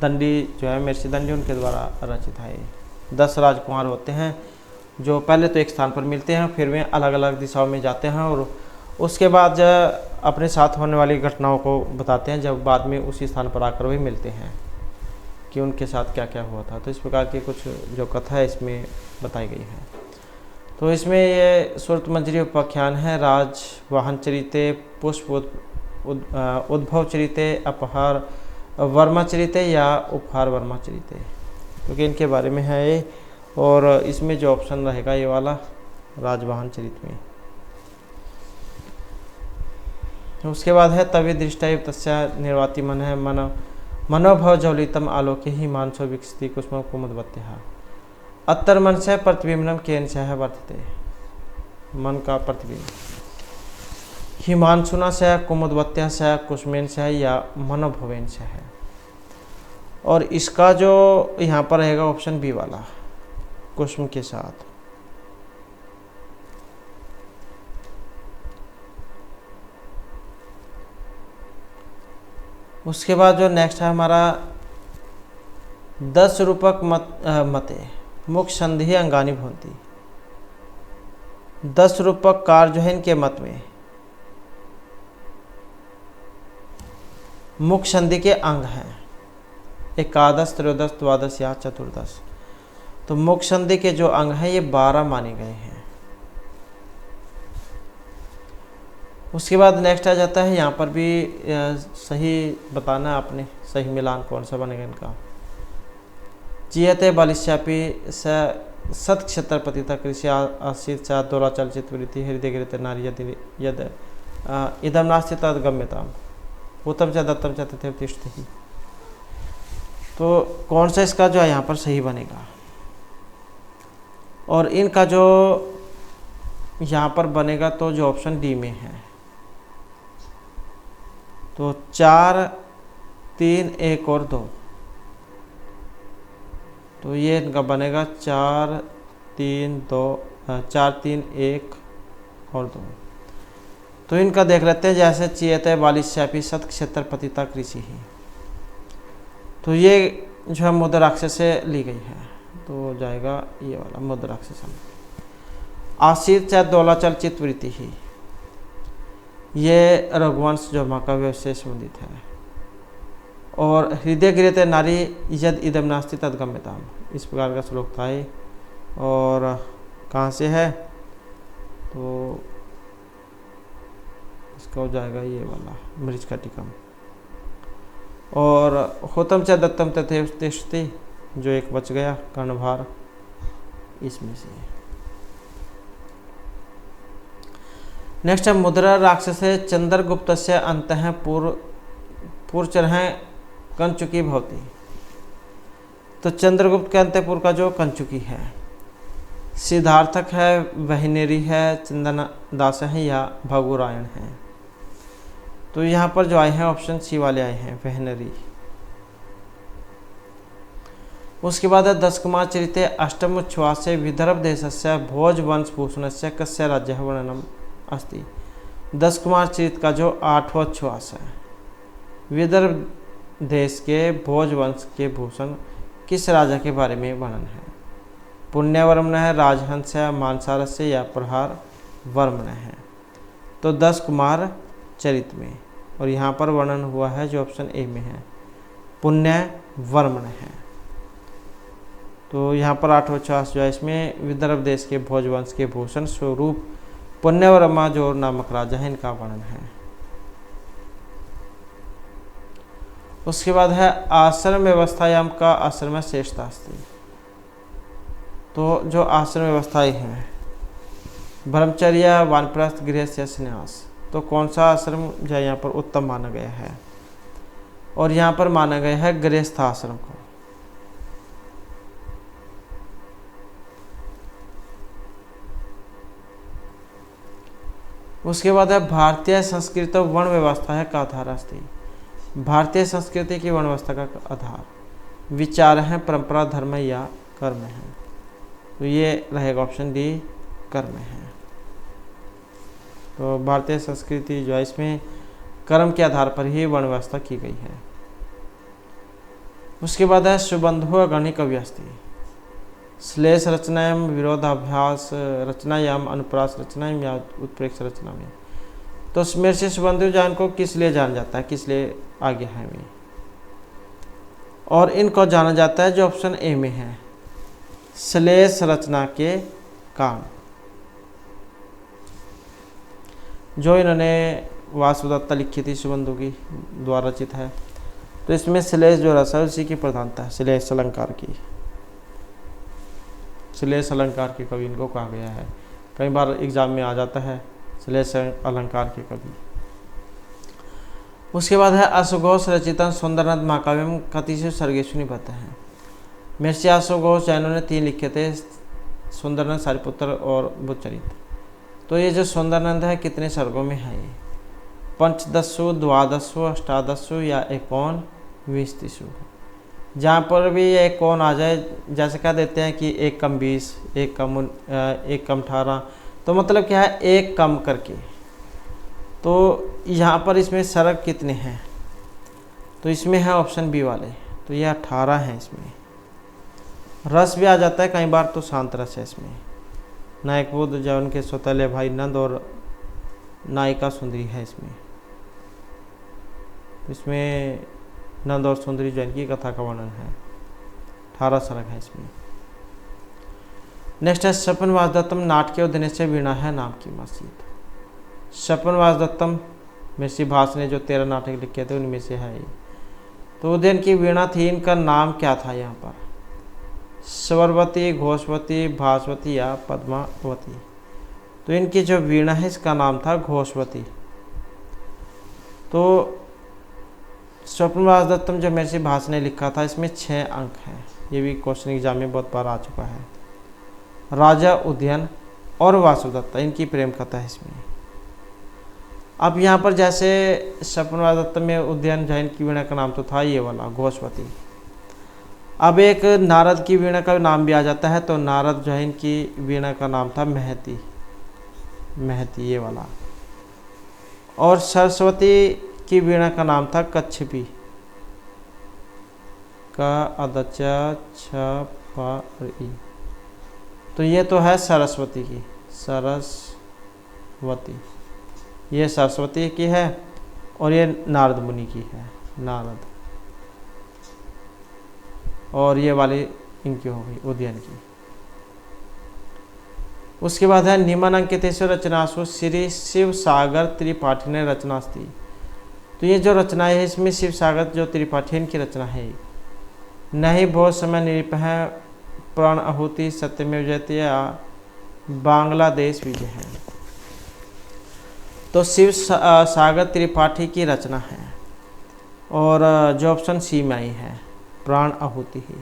S1: दंडी जो है महर्षि दंडी उनके द्वारा रचित है। 10 राजकुमार होते हैं जो पहले तो एक स्थान पर मिलते हैं, फिर वे अलग अलग दिशाओं में जाते हैं और उसके बाद अपने साथ होने वाली घटनाओं को बताते हैं, जब बाद में उसी स्थान पर आकर वही मिलते हैं कि उनके साथ क्या क्या हुआ था। तो इस प्रकार की कुछ जो कथा है इसमें बताई गई है। तो इसमें ये सूर्त मंजरी उपाख्यान है, राज वाहन चरिते, पुष्प उद्भव चरिते, अपहार वर्मा चरिते या उपहार वर्मा चरिते, क्योंकि इनके बारे में है ये। और इसमें जो ऑप्शन रहेगा ये वाला राजवाहन चरित में। उसके बाद है तवे दृष्टि तस्या निर्वाति मन है मन मनोभव ज्वलितम आलोके ही मानसो विकसित कुसुम कुमुदवत्या अत्तर मन से प्रतिबिंबनम केन से है वर्तते। मन का प्रतिबिंब हिमांशुना से, कुमुदवत्या से, कुसुमेन से या मनोभवेन से है। और इसका जो यहाँ पर रहेगा ऑप्शन बी वाला कुसुम के साथ। उसके बाद जो नेक्स्ट है हमारा 10 रूपक मते मुख्य संधि अंगानी भवंती। 10 रूपक कार जो है इनके मत में मुख्य संधि के अंग हैं, एकादश, त्रयोदश, द्वादश या चतुर्दश। तो मुख्य संधि के जो अंग हैं ये 12 माने गए हैं। उसके बाद नेक्स्ट आ जाता है, यहाँ पर भी सही बताना आपने, सही मिलान कौन सा बनेगा इनका। जियते बालिश्यापी सत क्षेत्रपति तक कृषि आशित चा दोरा चलचित वृत्ति हृदय गृत नारी यद इदम नास्ति तद गम्यताम उत्तम च दत्तम च तथैव तिष्ठति। तो कौन सा इसका जो है यहाँ पर सही बनेगा, और इनका जो यहाँ पर बनेगा तो जो ऑप्शन डी में है, तो 4, 3, 1 और 2। तो ये इनका बनेगा 4, 3, 1 और 2। तो इनका देख लेते हैं, जैसे चियत बालिश्यापी सत क्षेत्रपतिता कृषि ही। तो ये जो है मुद्राक्षर से ली गई है, तो हो जाएगा ये वाला मुद्राक्षर। आशीर चाहे दौला चल चित्तवृत्ति ही, ये रघुवंश जो महाकाव्य से संबंधित है। और हृदय गृहते नारी यद इदम नास्ति तदगम्यताम, इस प्रकार का श्लोक था ये। और कहाँ से है, तो इसका हो जाएगा ये वाला मृच्छकटिकम। और होतम च दत्तम तथैव तिष्ठति, जो एक बच गया कर्णभार, इसमें से। नेक्स्ट है मुद्रा राक्षस चंद्रगुप्त से अंत है पूर्वचर है कंचुकी भवती। तो चंद्रगुप्त के अंत्यपुर का जो कंचुकी है, सिद्धार्थक है, वहनेरी है, चंदन दास है या भगुरायण है। तो यहाँ पर जो आए हैं ऑप्शन सी वाले आए हैं, वहनेरी। उसके बाद है 10 कुमार चरिते अष्टम उच्छ्वासे विदर्भ देशस्य भोज वंश भूषणस्य कस्य राज्य वर्णनम अस्ति। 10 कुमार चरित का जो 8वां उच्छ्वास है, विदर्भ देश के भोज वंश के भूषण किस राजा के बारे में वर्णन है। पुण्यवर्मन है, राजहंस है, मानसारस्य या प्रहार वर्मन है। तो 10 कुमार चरित में, और यहाँ पर वर्णन हुआ है जो ऑप्शन ए में है, पुण्यवर्मन है। तो यहाँ पर 8वां उच्छ्वास जो है इसमें विदर्भ देश के भोज वंश के भूषण स्वरूप पुण्यवर्मा जो नामक राजा है, इनका वर्णन है। उसके बाद है आश्रम व्यवस्थायाम का आश्रम श्रेष्ठता अस्ति। तो जो आश्रम व्यवस्थाएं हैं, ब्रह्मचर्य, वानप्रस्थ, गृहस्थ या संन्यास, तो कौन सा आश्रम जो यहाँ पर उत्तम माना गया है, और यहाँ पर माना गया है गृहस्थ आश्रम को। उसके बाद है भारतीय संस्कृत वर्ण व्यवस्था है का आधार अस्ति। भारतीय संस्कृति की वर्ण व्यवस्था का आधार विचार है, परंपरा, धर्म या कर्म है। तो ये रहेगा ऑप्शन डी, कर्म है। तो भारतीय संस्कृति जो है इसमें कर्म के आधार पर ही वर्ण व्यवस्था की गई है। उसके बाद है सुबंधु गणिक अव्यस्ति। श्लेष रचनायाम, विरोधाभ्यास रचनायाम, अनुप्रास रचनायाम या उत्प्रेक्ष रचना में। तो मेरे से सुबंधु जान को किस लिए जाना जाता है, किस लिए आगे है में, और इनको जाना जाता है जो ऑप्शन ए में है, श्लेष रचना के कारण। जो इन्होंने वासुदत्ता लिखी थी सुबंधु की द्वारा रचित है। तो इसमें श्लेष जो रस है उसी की प्रधानता है, श्लेष अलंकार की। श्लेष अलंकार के कवि इनको कहा गया है, कई बार एग्जाम में आ जाता है श्लेष अलंकार के कवि। उसके बाद है अशोघोष रचितम सुंदरनंद महाकाव्यम कतिशु सर्गेशु निबद्ध है। महर्षि अशोघोष जैनों ने 3 लिखे थे, सुंदरनंद, सारिपुत्र और बुद्धचरित। तो ये जो सुंदरनंद है कितने सर्गों में है, ये पंचदशु, द्वादशु, अष्टादशु या 51, 20। जहाँ पर भी ये कौन आ जाए, जैसे कह देते हैं कि 1 कम 20, 1 कम 18, तो मतलब क्या है 1 कम करके। तो यहाँ पर इसमें सर्ग कितने हैं, तो इसमें है ऑप्शन बी वाले, तो ये 18 हैं। इसमें रस भी आ जाता है कई बार, तो शांत रस है इसमें। नायक बुद्ध जो उनके सौतेले भाई नंद और नायिका सुंदरी है इसमें। इसमें नंद और सुंदरी जैन की कथा का वर्णन है, 18 सर्ग है इसमें। नेक्स्ट है स्वपनवास दत्तम नाटकीय उद्यन से वीणा है नाम की मस्जिद। स्वपनवास दत्तम महर्षि भास ने जो 13 नाटक लिखे थे उनमें से है ये। तो उद्यन की वीणा थी, इनका नाम क्या था यहाँ पर, स्वरवती, घोषवती, भास्वती या पद्मावती। तो इनकी जो वीणा है इसका नाम था घोषवती। तो स्वप्नवास दत्तम जो महर्षि भास ने लिखा था, इसमें 6 अंक हैं। ये भी क्वेश्चन एग्जाम में बहुत बार आ चुका है। राजा उदयन और वासुदत्ता, इनकी प्रेम कथा है इसमें। अब यहाँ पर जैसे स्वप्नवास दत्तम में उदयन जैन की वीणा का नाम तो था ये वाला घोषवती। अब एक नारद की वीणा का नाम भी आ जाता है, तो नारद जैन की वीणा का नाम था महती, महती ये वाला। और सरस्वती की वीणा का नाम था कच्छपी। का अदच छ प र ई। तो ये तो है सरस्वती की, सरस्वती, ये सरस्वती की है और ये नारद मुनि की है, नारद, और ये वाली इनकी हो गई उदयन की। उसके बाद है निम्न अंकितेषु रचनासु श्री शिव सागर त्रिपाठी ने रचनास्ति। तो ये जो रचनाएं है इसमें शिव सागर जो त्रिपाठी इनकी रचना है। नहीं बहुत समय निरूप है, प्राण आहुति, सत्यमेव जयते या बांग्लादेश विजय है। तो शिव सागर त्रिपाठी की रचना है और जो ऑप्शन सी में आई है प्राण आहुति ही।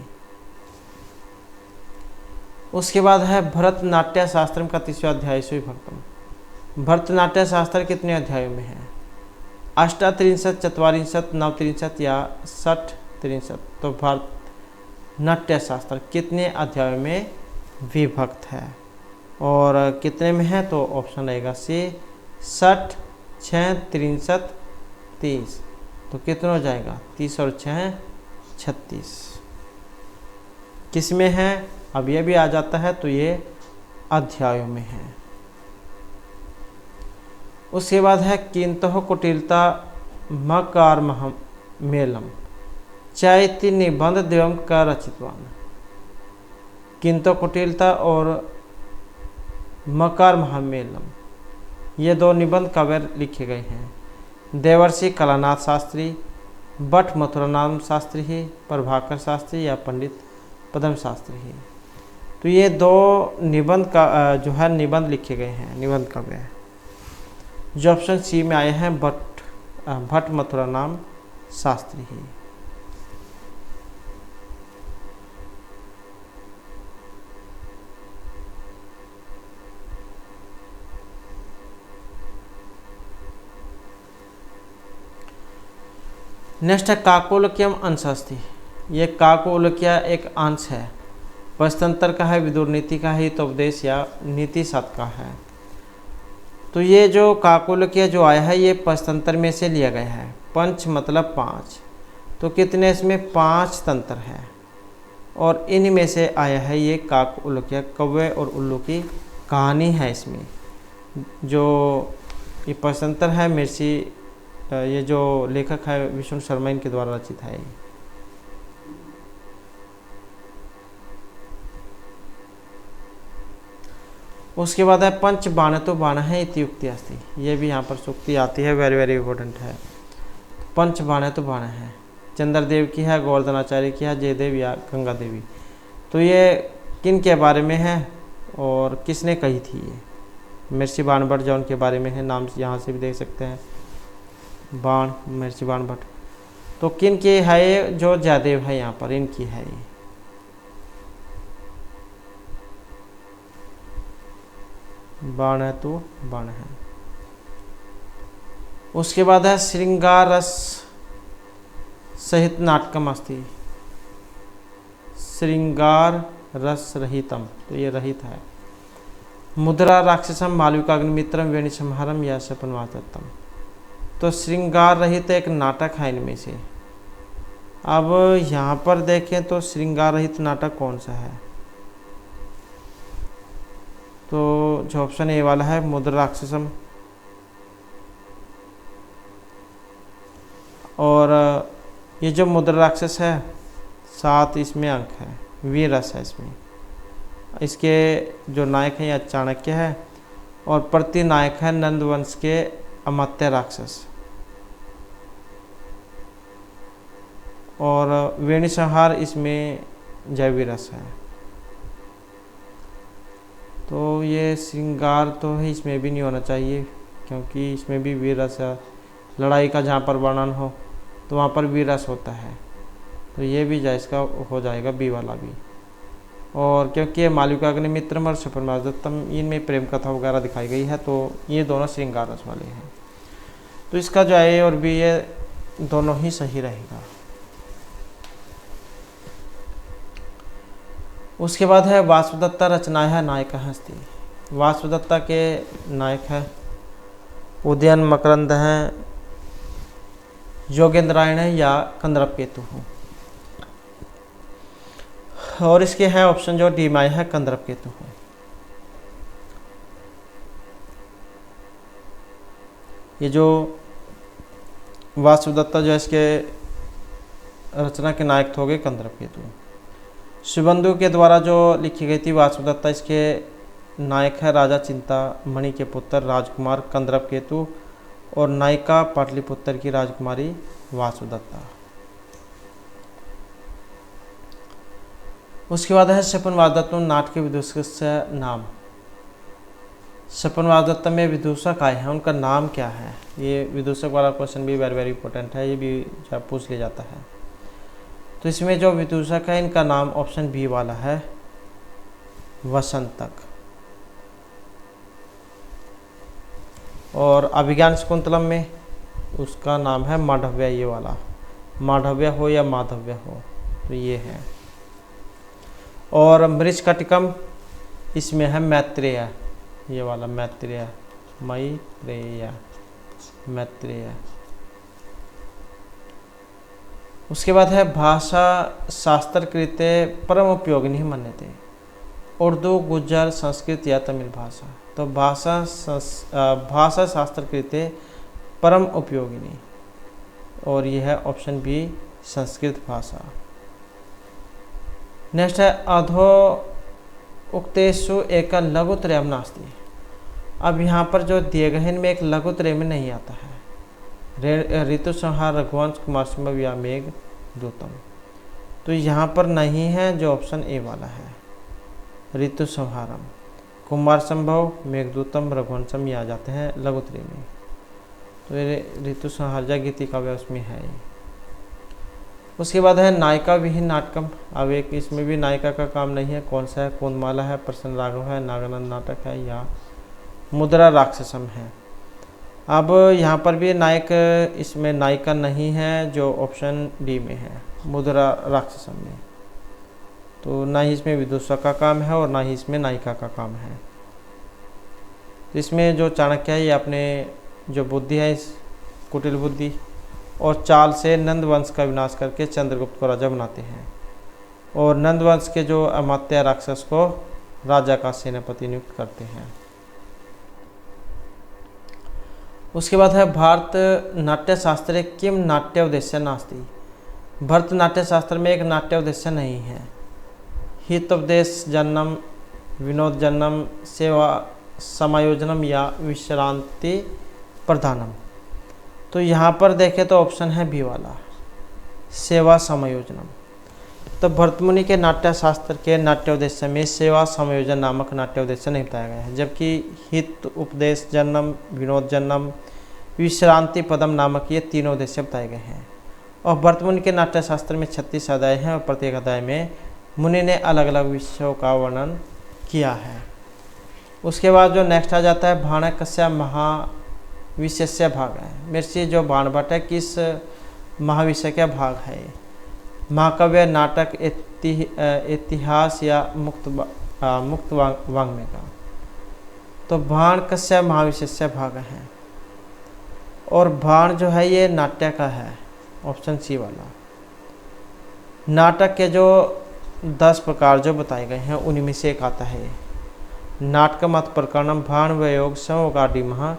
S1: उसके बाद है भरतनाट्य शास्त्र का 30वां अध्याय से विभक्तम। भरतनाट्य शास्त्र कितने अध्यायों में है? 38, 44, 39 या 60, 63। तो भरतनाट्य शास्त्र कितने अध्यायों में विभक्त है और कितने में है? तो ऑप्शन रहेगा सी 60, 6, 63, 30। तो कितना हो जाएगा? 30 और 6 36। किस में है? अब ये भी आ जाता है तो ये अध्यायों में है। उसके बाद है किंतः कुटिलता मकार मेलम चैत्य निबंध देवम का रचितवान। किंतु कुटिलता और मकार महामेलम ये दो निबंध काव्य लिखे गए हैं। देवर्षि कलानाथ शास्त्री, भट्ट मथुरानाम शास्त्री ही, प्रभाकर शास्त्री या पंडित पद्म शास्त्री ही। तो ये दो निबंध का जो है निबंध लिखे गए हैं, निबंध काव्य जो ऑप्शन सी में आए हैं भट्ट मथुरानाम शास्त्री ही। नेक्स्ट है काकोलक्यम अंशास्ति। ये काकोलक्य एक अंश है, पंचतंत्र का है, विदुर नीति का है, हितोपदेश या नीति शतक का है। तो ये जो काकोलक्य जो आया है ये पंचतंत्र में से लिया गया है। पंच मतलब 5, तो कितने इसमें 5 तंत्र है और इनमें से आया है ये काकोलक्य। कौवे और उल्लू की कहानी है इसमें। जो ये पंचतंत्र है मिर्ची, ये जो लेखक है विष्णु शर्मा इनके द्वारा रचित है। उसके बाद है पंच बाण तो बाण है इत्युक्ति अस्ति। ये भी यहाँ पर सूक्ति आती है, वेरी वेरी इंपॉर्टेंट है। पंच बाण तो बाण है, चंद्रदेव की है, गोवर्धनाचार्य की है, जयदेव या गंगा देवी। तो ये किन के बारे में है और किसने कही थी? ये मिर्ची बाण भट्ट जो उनके बारे में है, नाम यहाँ से भी देख सकते हैं, बाण मिर्ची बाण भट्ट। तो किन की है ये? जो जयदेव है यहाँ पर इनकी है ये। बाण है तो बाण है। उसके बाद है श्रृंगार रस सहित नाटकम अस्ति। श्रृंगार रस रहितम, तो ये रहित है। मुद्रा राक्षसम मालविकाग्निमित्रम वेणि संहारम या सपनवातम। तो श्रृंगार रहित एक नाटक है इनमें से। अब यहाँ पर देखें तो श्रृंगार रहित नाटक कौन सा है? तो जो ऑप्शन ए वाला है मुद्रा राक्षसम, और ये जो मुद्रा राक्षस है 7 इसमें अंक है, वीर रस है इसमें। इसके जो नायक हैं या चाणक्य है और प्रतिनायक है नंदवंश के अमात्य राक्षस। और वेणि संहार इसमें जयवीर रस है। तो ये श्रृंगार तो है, इसमें भी नहीं होना चाहिए क्योंकि इसमें भी वीर रस है। लड़ाई का जहाँ पर वर्णन हो तो वहाँ पर वीर रस होता है, तो ये भी जायज़ का हो जाएगा बी वाला भी। और क्योंकि मालविकाग्निमित्रम और सपनवातम इनमें प्रेम कथा वगैरह दिखाई गई है, तो ये दोनों श्रृंगार रस वाले हैं। तो इसका जो ए और बी ये दोनों ही सही रहेगा। उसके बाद है वासुदत्ता रचनाया नायक हस्ती। वासुदत्ता के नायक है उदयन, मकरंद हैं, योगेंद्रायण है या कंदर्प केतु हो। और इसके हैं ऑप्शन जो डी में है कंदर्प केतु है। ये जो वासुदत्ता जो है इसके रचना के नायक हो गए कंदर्प केतु। सुबंधु के द्वारा जो लिखी गई थी वासुदत्ता, इसके नायक है राजा चिंतामणि के पुत्र राजकुमार कंदर्प केतु और नायिका पाटलिपुत्र की राजकुमारी वासुदत्ता। उसके बाद है स्वपनवास दत्त नाट्य के विदूषक से नाम। स्वपनवास दत्त में विदूषक आए हैं, उनका नाम क्या है? ये विदूषक वाला क्वेश्चन भी वेरी वेरी इंपॉर्टेंट है, ये भी पूछ लिया जाता है। तो इसमें जो विदूषक है इनका नाम ऑप्शन बी वाला है वसंतक। और अभिज्ञान शकुंतलम में उसका नाम है माधव्य, ये वाला माधव्य हो या माधव्य हो तो ये है। और मृच्छकटिकम इसमें है मैत्रेय, ये वाला मैत्रेय, मैत्रेय मैत्रेय। उसके बाद है भाषा शास्त्र कृते परम उपयोगिनी मान्यते। उर्दू, गुज्जर, संस्कृत या तमिल भाषा। तो भाषा शास्त्र कृते परम उपयोगिनी, और यह है ऑप्शन बी संस्कृत भाषा। नेक्स्ट है अधो उक्तेषु एक लघुत्रयम नास्ति। अब यहाँ पर जो दिए गए हैं इनमें एक लघुत्रय में नहीं आता है। ऋतु संहार, रघुवंश, कुमार संभव या मेघ दूतम। तो यहाँ पर नहीं है, जो ऑप्शन ए वाला है ऋतु संहारम। कुमार संभव, मेघदूतम, रघुवंशम ये आ जाते हैं लघुत्रय में। तो ये ऋतु संहार या गीति काव्य उसमें है। उसके बाद है नायिका विहीन नाटकम। अब एक इसमें भी नायिका का काम नहीं है, कौन सा है? कोंदमाला है, प्रसन्न राघव है, नागानंद नाटक है या मुद्रा राक्षसम है। अब यहाँ पर भी नायक, इसमें नायिका नहीं है, जो ऑप्शन डी में है मुद्रा राक्षसम में। तो ना ही इसमें विदूषक का काम है और ना ही इसमें नायिका का काम है। तो इसमें जो चाणक्य है ये अपने जो बुद्धि है इस कुटिल बुद्धि और चाल से नंद वंश का विनाश करके चंद्रगुप्त को राजा बनाते हैं और नंद वंश के जो अमात्य राक्षस को राजा का सेनापति नियुक्त करते हैं। उसके बाद है भारत नाट्य शास्त्रे किम नाट्य उद्देश्य नास्ति। भरतनाट्य शास्त्र में एक नाट्य उद्देश्य नहीं है। हितोपदेश जन्म, विनोद जन्म, सेवा समायोजनम या विश्रांति प्रधानम। तो यहाँ पर देखें तो ऑप्शन है बी वाला सेवा समायोजनम। तो भरतमुनि के नाट्य शास्त्र के नाट्योद्देश्य में सेवा समायोजन नामक नाट्योद्देश्य नहीं बताया गया है, जबकि हित, उपदेश, जन्म, विनोद जन्म, विश्रांति पदम नामक ये तीनों उद्देश्य बताए गए हैं। और भरतमुनि के नाट्य शास्त्र में 36 अध्याय हैं और प्रत्येक अध्याय में मुनि ने अलग अलग विषयों का वर्णन किया है। उसके बाद जो नेक्स्ट आ जाता है भाणकस्य महाविषय भाग है। मेरे से जो बाणभट्ट है किस महाविषय का भाग है? महाकाव्य, नाटक, इतिहास या मुक्त वाङ्मय का। तो भाण कस्य महाविशेष्य भाग है और भाण जो है ये नाट्य का है, ऑप्शन सी वाला। नाटक के जो 10 प्रकार जो बताए गए हैं उन्हीं में से एक आता है नाटक मत प्रकरणम भाण वयोग समगाडी महा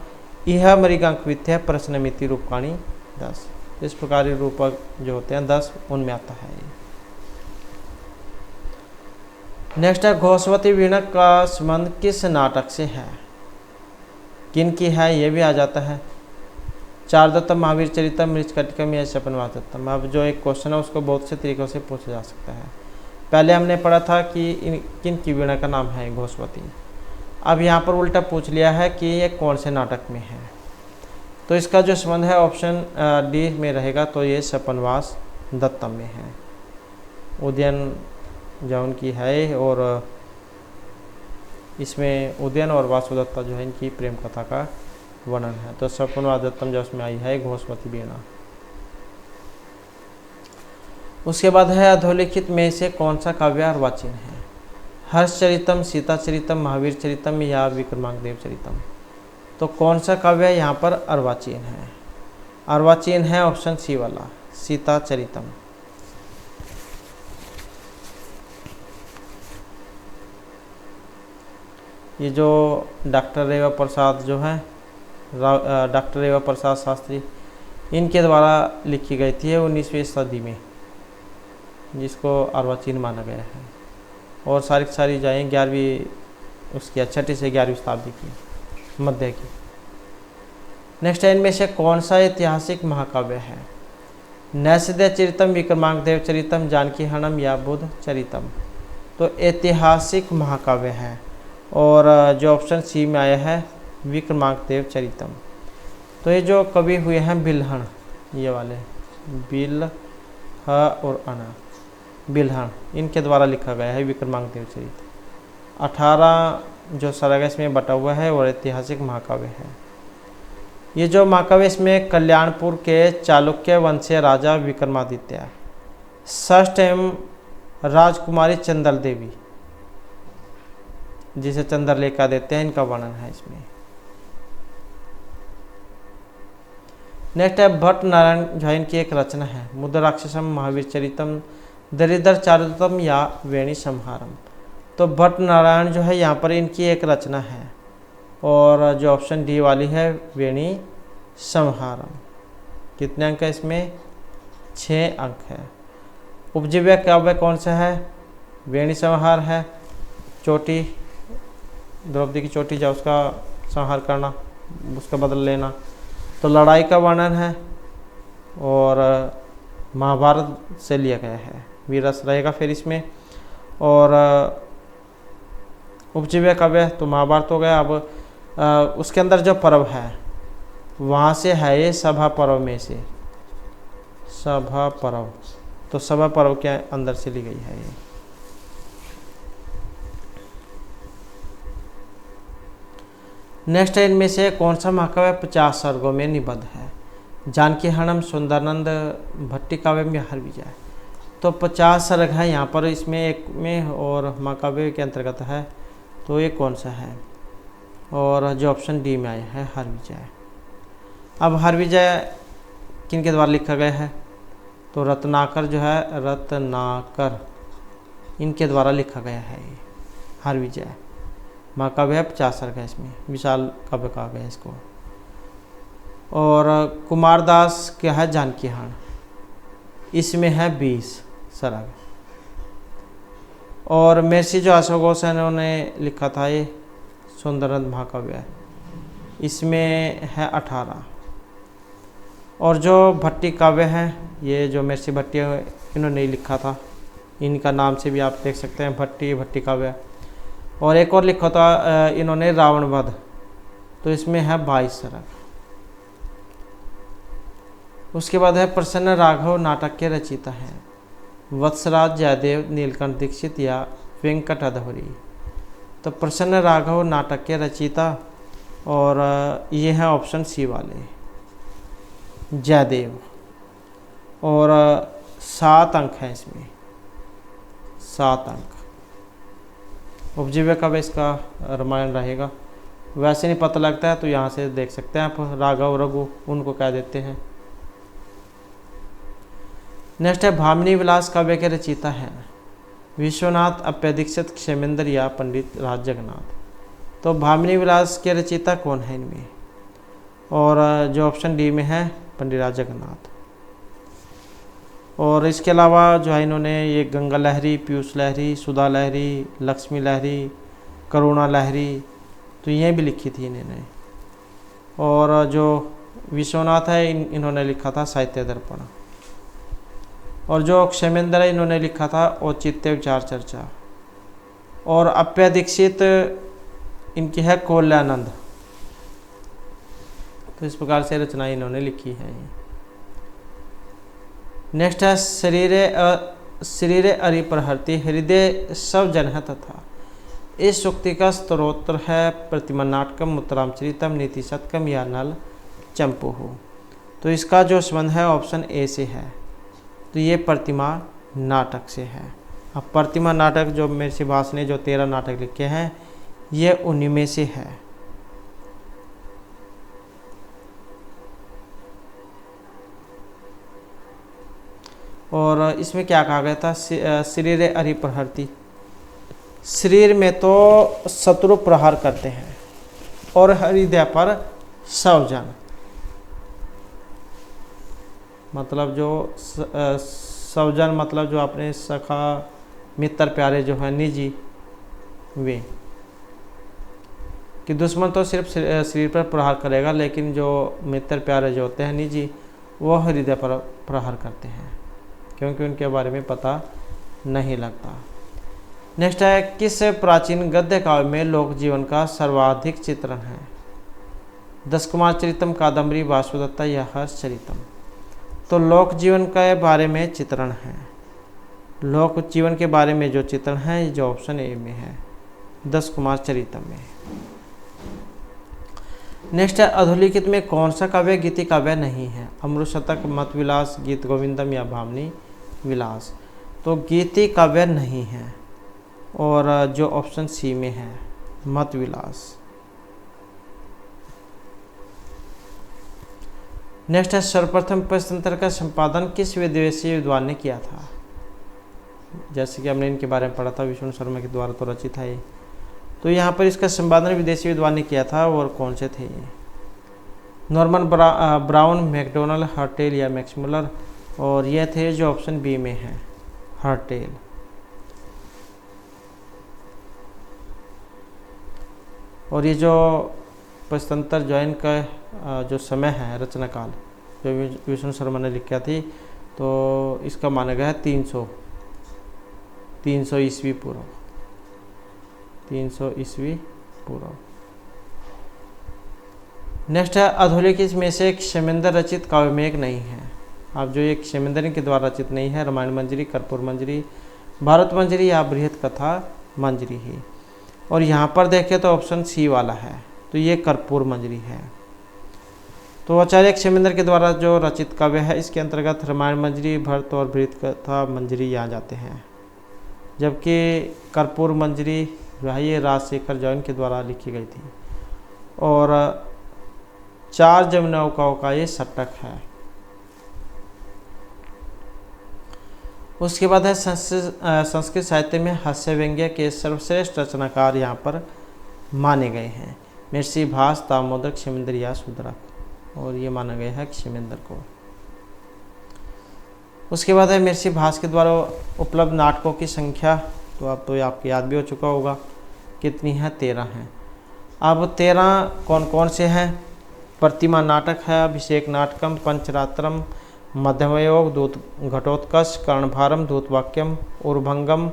S1: यह मृगांकवित्य प्रश्नमिति रूपकाणी 10। इस प्रकार रूपक जो होते हैं 10 उनमें आता है। नेक्स्ट है घोषवती वीणा का संबंध किस नाटक से है? किन की है ये भी आ जाता है। चारुदत्तम, महावीर चरितम, मृच्छकटिकम या स्वपनवास दत्तम। अब जो एक क्वेश्चन है उसको बहुत से तरीकों से पूछा जा सकता है। पहले हमने पढ़ा था कि किन की वीणा का नाम है घोषवती। अब यहाँ पर उल्टा पूछ लिया है कि ये कौन से नाटक में है। तो इसका जो संबंध है ऑप्शन डी में रहेगा, तो ये स्वपनवास दत्तम में है। उदयन जो उनकी है और इसमें उदयन और वासुदत्ता जो है इनकी प्रेम कथा का वर्णन है। तो स्वपनवास दत्तम जो उसमें आई है घोषवती वीणा। उसके बाद है अधोलिखित में से कौन सा काव्य अर्वाचीन है? हर्षचरितम, सीताचरितम, महावीर चरितम या विक्रमांकदेव चरितम। तो कौन सा काव्य यहाँ पर अर्वाचीन है? अर्वाचीन है ऑप्शन सी वाला सीताचरितम। ये जो डॉक्टर रेवा प्रसाद जो है, डॉक्टर रेवा प्रसाद शास्त्री, इनके द्वारा लिखी गई थी 19वीं सदी में, जिसको अर्वाचीन माना गया है। और सारी जाएँ 11वीं उसकी 6ठी से 11वीं शताब्दी की मध्य की। नेक्स्ट है, इनमें से कौन सा ऐतिहासिक महाकाव्य है? नैषधीय चरितम, विक्रमांकदेव चरितम, जानकी हरणम या बुद्ध चरितम। तो ऐतिहासिक महाकाव्य है और जो ऑप्शन सी में आया है विक्रमांकदेव चरितम। तो ये जो कवि हुए हैं बिल्हण, ये वाले बिल ह और अना, बिल्हण, इनके द्वारा लिखा गया है विक्रमांकदेव चरित। 18 जो सरग इसमें बटा हुआ है और ऐतिहासिक महाकाव्य है। ये जो महाकाव्य इसमें कल्याणपुर के चालुक्य वंशीय राजा विक्रमादित्य, षष्ठ एवं राजकुमारी चंद्र देवी, जिसे चंद्रलेखा देते हैं, इनका वर्णन है इसमें। नेक्स्ट है, भट्ट नारायण झा की एक रचना है, मुद्राक्षसम, महावीर चरितम, दरिद्र चारुतम या वेणी संहारम। तो भट्ट नारायण जो है यहाँ पर इनकी एक रचना है और जो ऑप्शन डी वाली है वेणी संहारम। कितने अंक है इसमें? 6 अंक है। उपजीव्य काव्य कौन सा है? वेणी संहार है, चोटी, द्रौपदी की चोटी जा उसका संहार करना, उसका बदला लेना। तो लड़ाई का वर्णन है और महाभारत से लिया गया है, वीररस रहेगा फिर इसमें। और उपजीव्य काव्य तो महाभारत हो गया। अब उसके अंदर जो पर्व है वहाँ से है ये सभा पर्व में से, सभा पर्व, तो सभा पर्व के अंदर से ली गई है ये। नेक्स्ट है, इनमें से कौन सा महाकाव्य 50 सर्गों में निबद्ध है? जानकी हरणम, सुंदरानंद, भट्टी काव्य में हर विजय। तो 50 सर्ग है यहाँ पर इसमें एक में और महाकाव्य के अंतर्गत है। तो ये कौन सा है? और जो ऑप्शन डी में आया है हर विजय। अब हर विजय किन के द्वारा लिखा गया है? तो रत्नाकर जो है, रत्नाकर, इनके द्वारा लिखा गया है ये हर विजय। महाकाव्य है 50 सर्ग है इसमें, विशाल काव्य कहा गया इसको। और कुमारदास क्या है? जानकी हरण, इसमें है 20 सर्ग। और महर्षि जो अशोक घोष है उन्होंने लिखा था ये सुंदरानंद महाकाव्य, इसमें है 18। और जो भट्टी काव्य हैं, ये जो महर्षि भट्टी इन्होंने लिखा था, इनका नाम से भी आप देख सकते हैं भट्टी काव्य। और एक और लिखा था इन्होंने रावण वध, तो इसमें है 22 सर्ग। उसके बाद है प्रसन्न राघव नाटक के रचयिता हैं, वत्सराज जयदेव, नीलकंठ दीक्षित या वेंकट अधोरी। तो प्रसन्न राघव नाटक के रचयिता और ये है ऑप्शन सी वाले जयदेव। और 7 अंक हैं इसमें, 7 अंक। उपजीव्य काव्य इसका रामायण रहेगा। वैसे नहीं पता लगता है तो यहाँ से देख सकते हैं आप, राघव रघु उनको कह देते हैं। नेक्स्ट है, भामिनी विलास काव्य के रचयिता हैं विश्वनाथ, अप्यदीक्षित, क्षेमेंद्र या पंडित राज जगन्नाथ। तो भामिनी विलास के रचयिता कौन है इनमें? और जो ऑप्शन डी में है पंडित राज जगन्नाथ। और इसके अलावा जो है इन्होंने ये गंगा लहरी, पीयूष लहरी, सुधा लहरी, लक्ष्मी लहरी, करुणा लहरी, तो ये भी लिखी थी इन्होंने। और जो विश्वनाथ है इन्होंने लिखा था साहित्य दर्पण। और जो क्षेमेंद्र है इन्होंने लिखा था औचित्य विचार चर्चा। और अप्यदीक्षित इनकी है कौल्यानंद। तो इस प्रकार से रचनाएं इन्होंने लिखी है। नेक्स्ट है, शरीरे अरिप्रहर्ति, हृदय सब जन है तथा। इस सूक्ति का स्तोत्र है प्रतिमा नाटकम, उत्तरामचरितम, नीति शतकम या नल चंपूहु। तो इसका जो संबंध है ऑप्शन ए से है, तो ये प्रतिमा नाटक से है। अब प्रतिमा नाटक जो महर्षि भास ने जो 13 नाटक लिखे हैं ये उन्हीं में से है। और इसमें क्या कहा गया था? शरीरे अरिप्रहर्ति, शरीर में तो शत्रु प्रहार करते हैं और हृदय पर सौजन, मतलब जो सौजन मतलब जो अपने सखा मित्र प्यारे जो हैं निजी, वे कि दुश्मन तो सिर्फ शरीर पर प्रहार करेगा, लेकिन जो मित्र प्यारे जो होते हैं निजी, वो हृदय पर प्रहार करते हैं, क्योंकि उनके बारे में पता नहीं लगता। नेक्स्ट है, किस प्राचीन गद्य काव्य में लोक जीवन का सर्वाधिक चित्रण है? दस कुमार चरितम, कादम्बरी, वासुदत्ता या हर्षचरितम? तो लोक जीवन के बारे में चित्रण है, लोक जीवन के बारे में जो चित्रण है जो ऑप्शन ए में है, दस कुमार चरितम में। नेक्स्ट है, अधोलिखित में कौन सा काव्य गीति काव्य नहीं है? अमृत शतक, मत विलास, गीत गोविंदम या भामनी विलास? तो गीति काव्य नहीं है और जो ऑप्शन सी में है, मत विलास। नेक्स्ट है, सर्वप्रथम प्रश्नोत्तर का संपादन किस विदेशी विद्वान ने किया था? जैसे कि हमने इनके बारे में पढ़ा था, विष्णु शर्मा के द्वारा तो रचित है ये। तो यहाँ पर इसका संपादन विदेशी विद्वान ने किया था, और कौन से थे ये? नॉर्मन ब्राउन, मैकडोनल्ड, हर्टेल या मैक्समुलर? और ये थे जो ऑप्शन बी में है, हर्टेल। और ये जो प्रश्नोत्तर जो है इनका जो समय है, रचना काल जो विष्णु शर्मा ने लिखा थी, तो इसका माना गया है 300 ईस्वी पूर्व, 300 ईस्वी पूर्व। नेक्स्ट है, अधोलिखित में से क्षेमेंद्र रचित काव्य में एक नहीं है। अब जो एक क्षेमेंद्र के द्वारा रचित नहीं है, रामायण मंजरी, कर्पूर मंजरी, भारत मंजरी या बृहत कथा मंजरी ही। और यहाँ पर देखें तो ऑप्शन सी वाला है, तो ये कर्पूर मंजरी है। तो आचार्य क्षेमेंद्र के द्वारा जो रचित काव्य है, इसके अंतर्गत रामायण मंजरी, भरत और बृहत कथा मंजरी यहाँ जाते हैं, जबकि कर्पूर मंजरी जो है ये राजशेखर जैन के द्वारा लिखी गई थी। और 4 जमुनाओं का ये षटक है। उसके बाद है, संस्कृत साहित्य में हास्य व्यंग्य के सर्वश्रेष्ठ रचनाकार यहाँ पर माने गए हैं। महर्षि भास, दामोदर, क्षेमेंद्र या शूद्रक? और ये माना गया है क्षेमेंद्र को। उसके बाद है, महर्षि भास के द्वारा उपलब्ध नाटकों की संख्या, तो अब तो आपको याद भी हो चुका होगा, कितनी है? 13 हैं। अब 13 कौन कौन से हैं? प्रतिमा नाटक है, अभिषेक नाटकम, पंचरात्रम, मध्यमयोग, दूत घटोत्कच, कर्णभारम, दूतवाक्यम, उर्भंगम,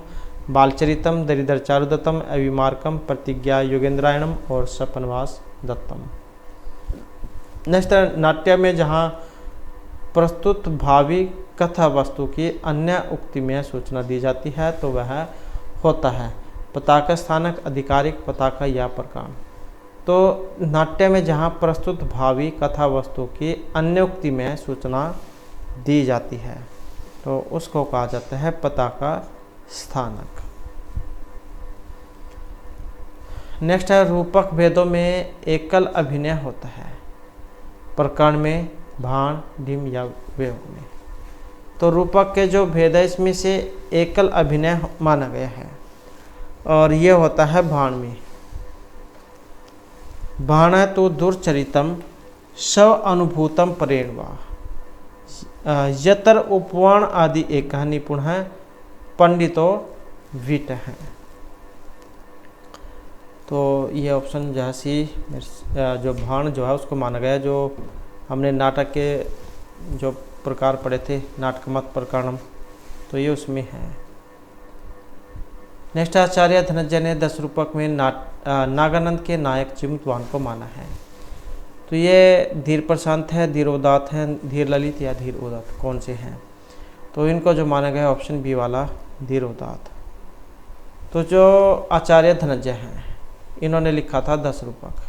S1: बालचरितम, दरिद्र चारुदत्तम, अविमार्कम, प्रतिज्ञा योगेंद्रायणम और सपनवास दत्तम। नेक्स्ट नाट्य में जहाँ प्रस्तुत भावी कथा वस्तु की अन्य उक्ति में सूचना दी जाती है, तो वह होता है पताका स्थानक, आधिकारिक, पताका या प्रकांड। तो नाट्य में जहाँ प्रस्तुत भावी कथा वस्तु की अन्य उक्ति में सूचना दी जाती है, तो उसको कहा जाता है पताका स्थानक। नेक्स्ट है, रूपक भेदों में एकल अभिनय होता है, प्रकरण में, भाण, ढिम या वियोग में? तो रूपक के जो भेद है, इसमें से एकल अभिनय माना गया है, और ये होता है भाण में। भाण है तो दुर्चरितम स्व अनुभूतम परेण वा, यतर उपवर्ण आदि एक निपुण है, पंडितो विट है। तो ये ऑप्शन जो है सी, जो भाण जो है उसको माना गया, जो हमने नाटक के जो प्रकार पढ़े थे, नाटकमत प्रकरणम, तो ये उसमें है। नेक्स्ट, आचार्य धनंजय ने 10 रूपक में नागानंद के नायक चिमतवान को माना है। तो ये धीर प्रशांत है, धीर उदात है, धीर ललित या धीर उदात, कौन से हैं? तो इनको जो माना गया ऑप्शन बी वाला, धीर उदात। तो जो आचार्य धनंजय हैं, इन्होंने लिखा था 10 रूपक,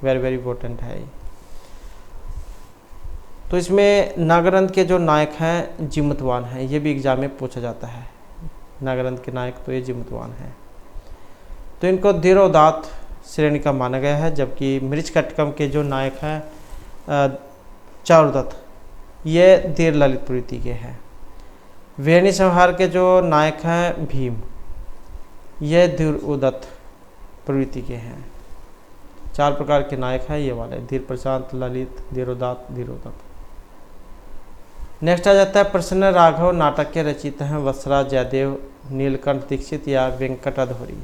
S1: वेरी वेरी इंपॉर्टेंट है ये। तो इसमें नागानंद के जो नायक हैं जिमतवान हैं, ये भी एग्जाम में पूछा जाता है, नागानंद के नायक तो ये जिमतवान हैं। तो इनको धीरोदात श्रेणी का माना गया है, जबकि मृच्छकटकम के जो नायक हैं चारुदत्त, ये धीर ललित प्रवृत्ति के हैं। वेणी संहार के जो नायक हैं भीम, यह धीर उदत्त प्रवृत्ति के हैं। 4 प्रकार के नायक हैं ये वाले, धीर प्रशांत, ललित, धीरोदात्त, धीरोदत्त। नेक्स्ट आ जाता है प्रसन्न राघव नाटक के रचयिता हैं वत्सराज जयदेव, नीलकंठ दीक्षित या वेंकट अधोरी।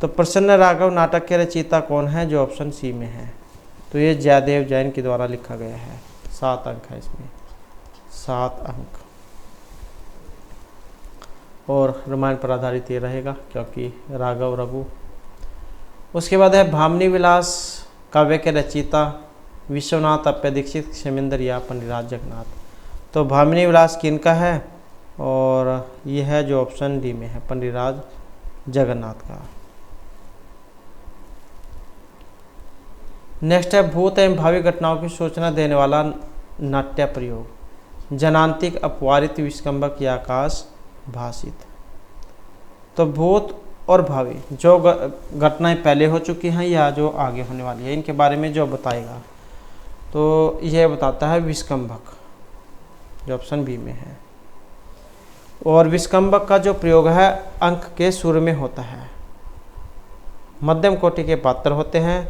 S1: तो प्रसन्न राघव नाटक के रचयिता कौन है, जो ऑप्शन सी में है, तो ये जयदेव जैन के द्वारा लिखा गया है। 7 अंक है इसमें, 7 अंक। और रामायण पर आधारित ये रहेगा क्योंकि राघव रघु। उसके बाद है भामिनी विलास काव्य के रचयिता विश्वनाथ अप्पय दीक्षित, क्षेमेंद्र या पंडितराज जगन्नाथ। तो भामिनी विलास किनका है, और यह है जो ऑप्शन डी में है, पंडितराज जगन्नाथ का। नेक्स्ट है भूत एवं भावी घटनाओं की सूचना देने वाला नाट्य प्रयोग, जनांतिक, अपवारित, विस्कंबक या आकाश भाषित। तो भूत और भावी जो घटनाएं पहले हो चुकी हैं या जो आगे होने वाली है, इनके बारे में जो बताएगा, तो यह बताता है विस्कंबक, जो ऑप्शन बी में है। और विस्कंबक का जो प्रयोग है अंक के सुर में होता है, मध्यम कोटि के पात्र होते हैं,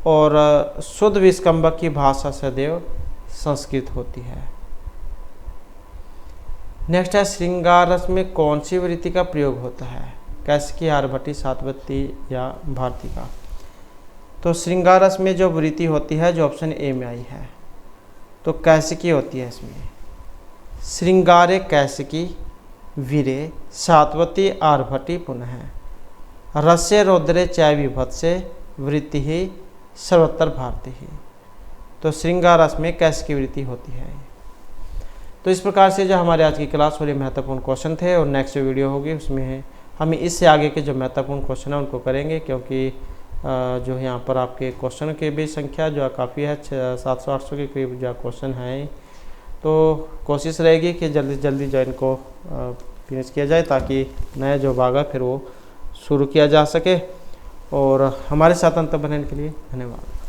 S1: और शुद्ध विस्कंबक की भाषा सदैव संस्कृत होती है। नेक्स्ट है श्रृंगार रस में कौन सी वृत्ति का प्रयोग होता है, कैसिकी, आर्यभट्टी, सातवती या भारती का। तो श्रृंगार रस में जो वृत्ति होती है, जो ऑप्शन ए में आई है, तो कैसिकी होती है इसमें। श्रृंगारे कैसिकी वीरे सातवती आर्यभट्टी पुनः रस्य रौद्रे चय विभत्से वृत्ति ही सर्वत्र भारती ही। तो श्रृंगार रस में कैसिकी वृत्ति होती है। तो इस प्रकार से जो हमारे आज की क्लास वाले महत्वपूर्ण क्वेश्चन थे, और नेक्स्ट वीडियो होगी उसमें हम इससे आगे के जो महत्वपूर्ण क्वेश्चन है उनको करेंगे, क्योंकि जो यहाँ पर आपके क्वेश्चन की भी संख्या जो काफ़ी है, 700-800 के करीब जो क्वेश्चन हैं। तो कोशिश रहेगी कि जल्दी से जल्दी जो इनको फिनिश किया जाए, ताकि नया जो भाग है फिर वो शुरू किया जा सके। और हमारे साथ अंत बनने के लिए धन्यवाद।